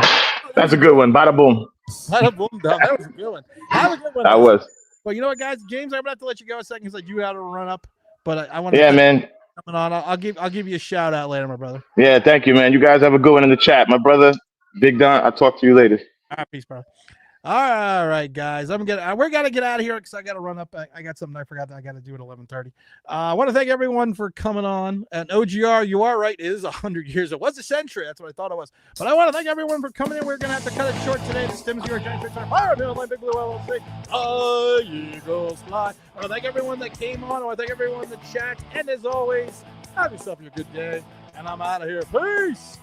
That's a good one. Bada boom. Bada boom, Dom. That was a good one. That was a good one. That was. Well, you know what, guys? James, I'm gonna have to let you go a second because I do have to run up. But I want to. Yeah, man. Coming on. I'll give you a shout out later, my brother. Yeah, thank you, man. You guys have a good one in the chat, my brother. Big Don. I'll talk to you later. All right, peace, bro. All right, guys. We're gonna get out of here because I gotta run up. I got something I forgot that I gotta do at 11:30. I want to thank everyone for coming on. And OGR, you are right. It is 100 years. It was a century. That's what I thought it was. But I want to thank everyone for coming in. We're gonna have to cut it short today. This Tim's your Giants Fire Middle Line Big Blue LLC. Eagles fly. I want to thank everyone that came on. I want to thank everyone in the chat. And as always, have yourself a good day. And I'm out of here. Peace.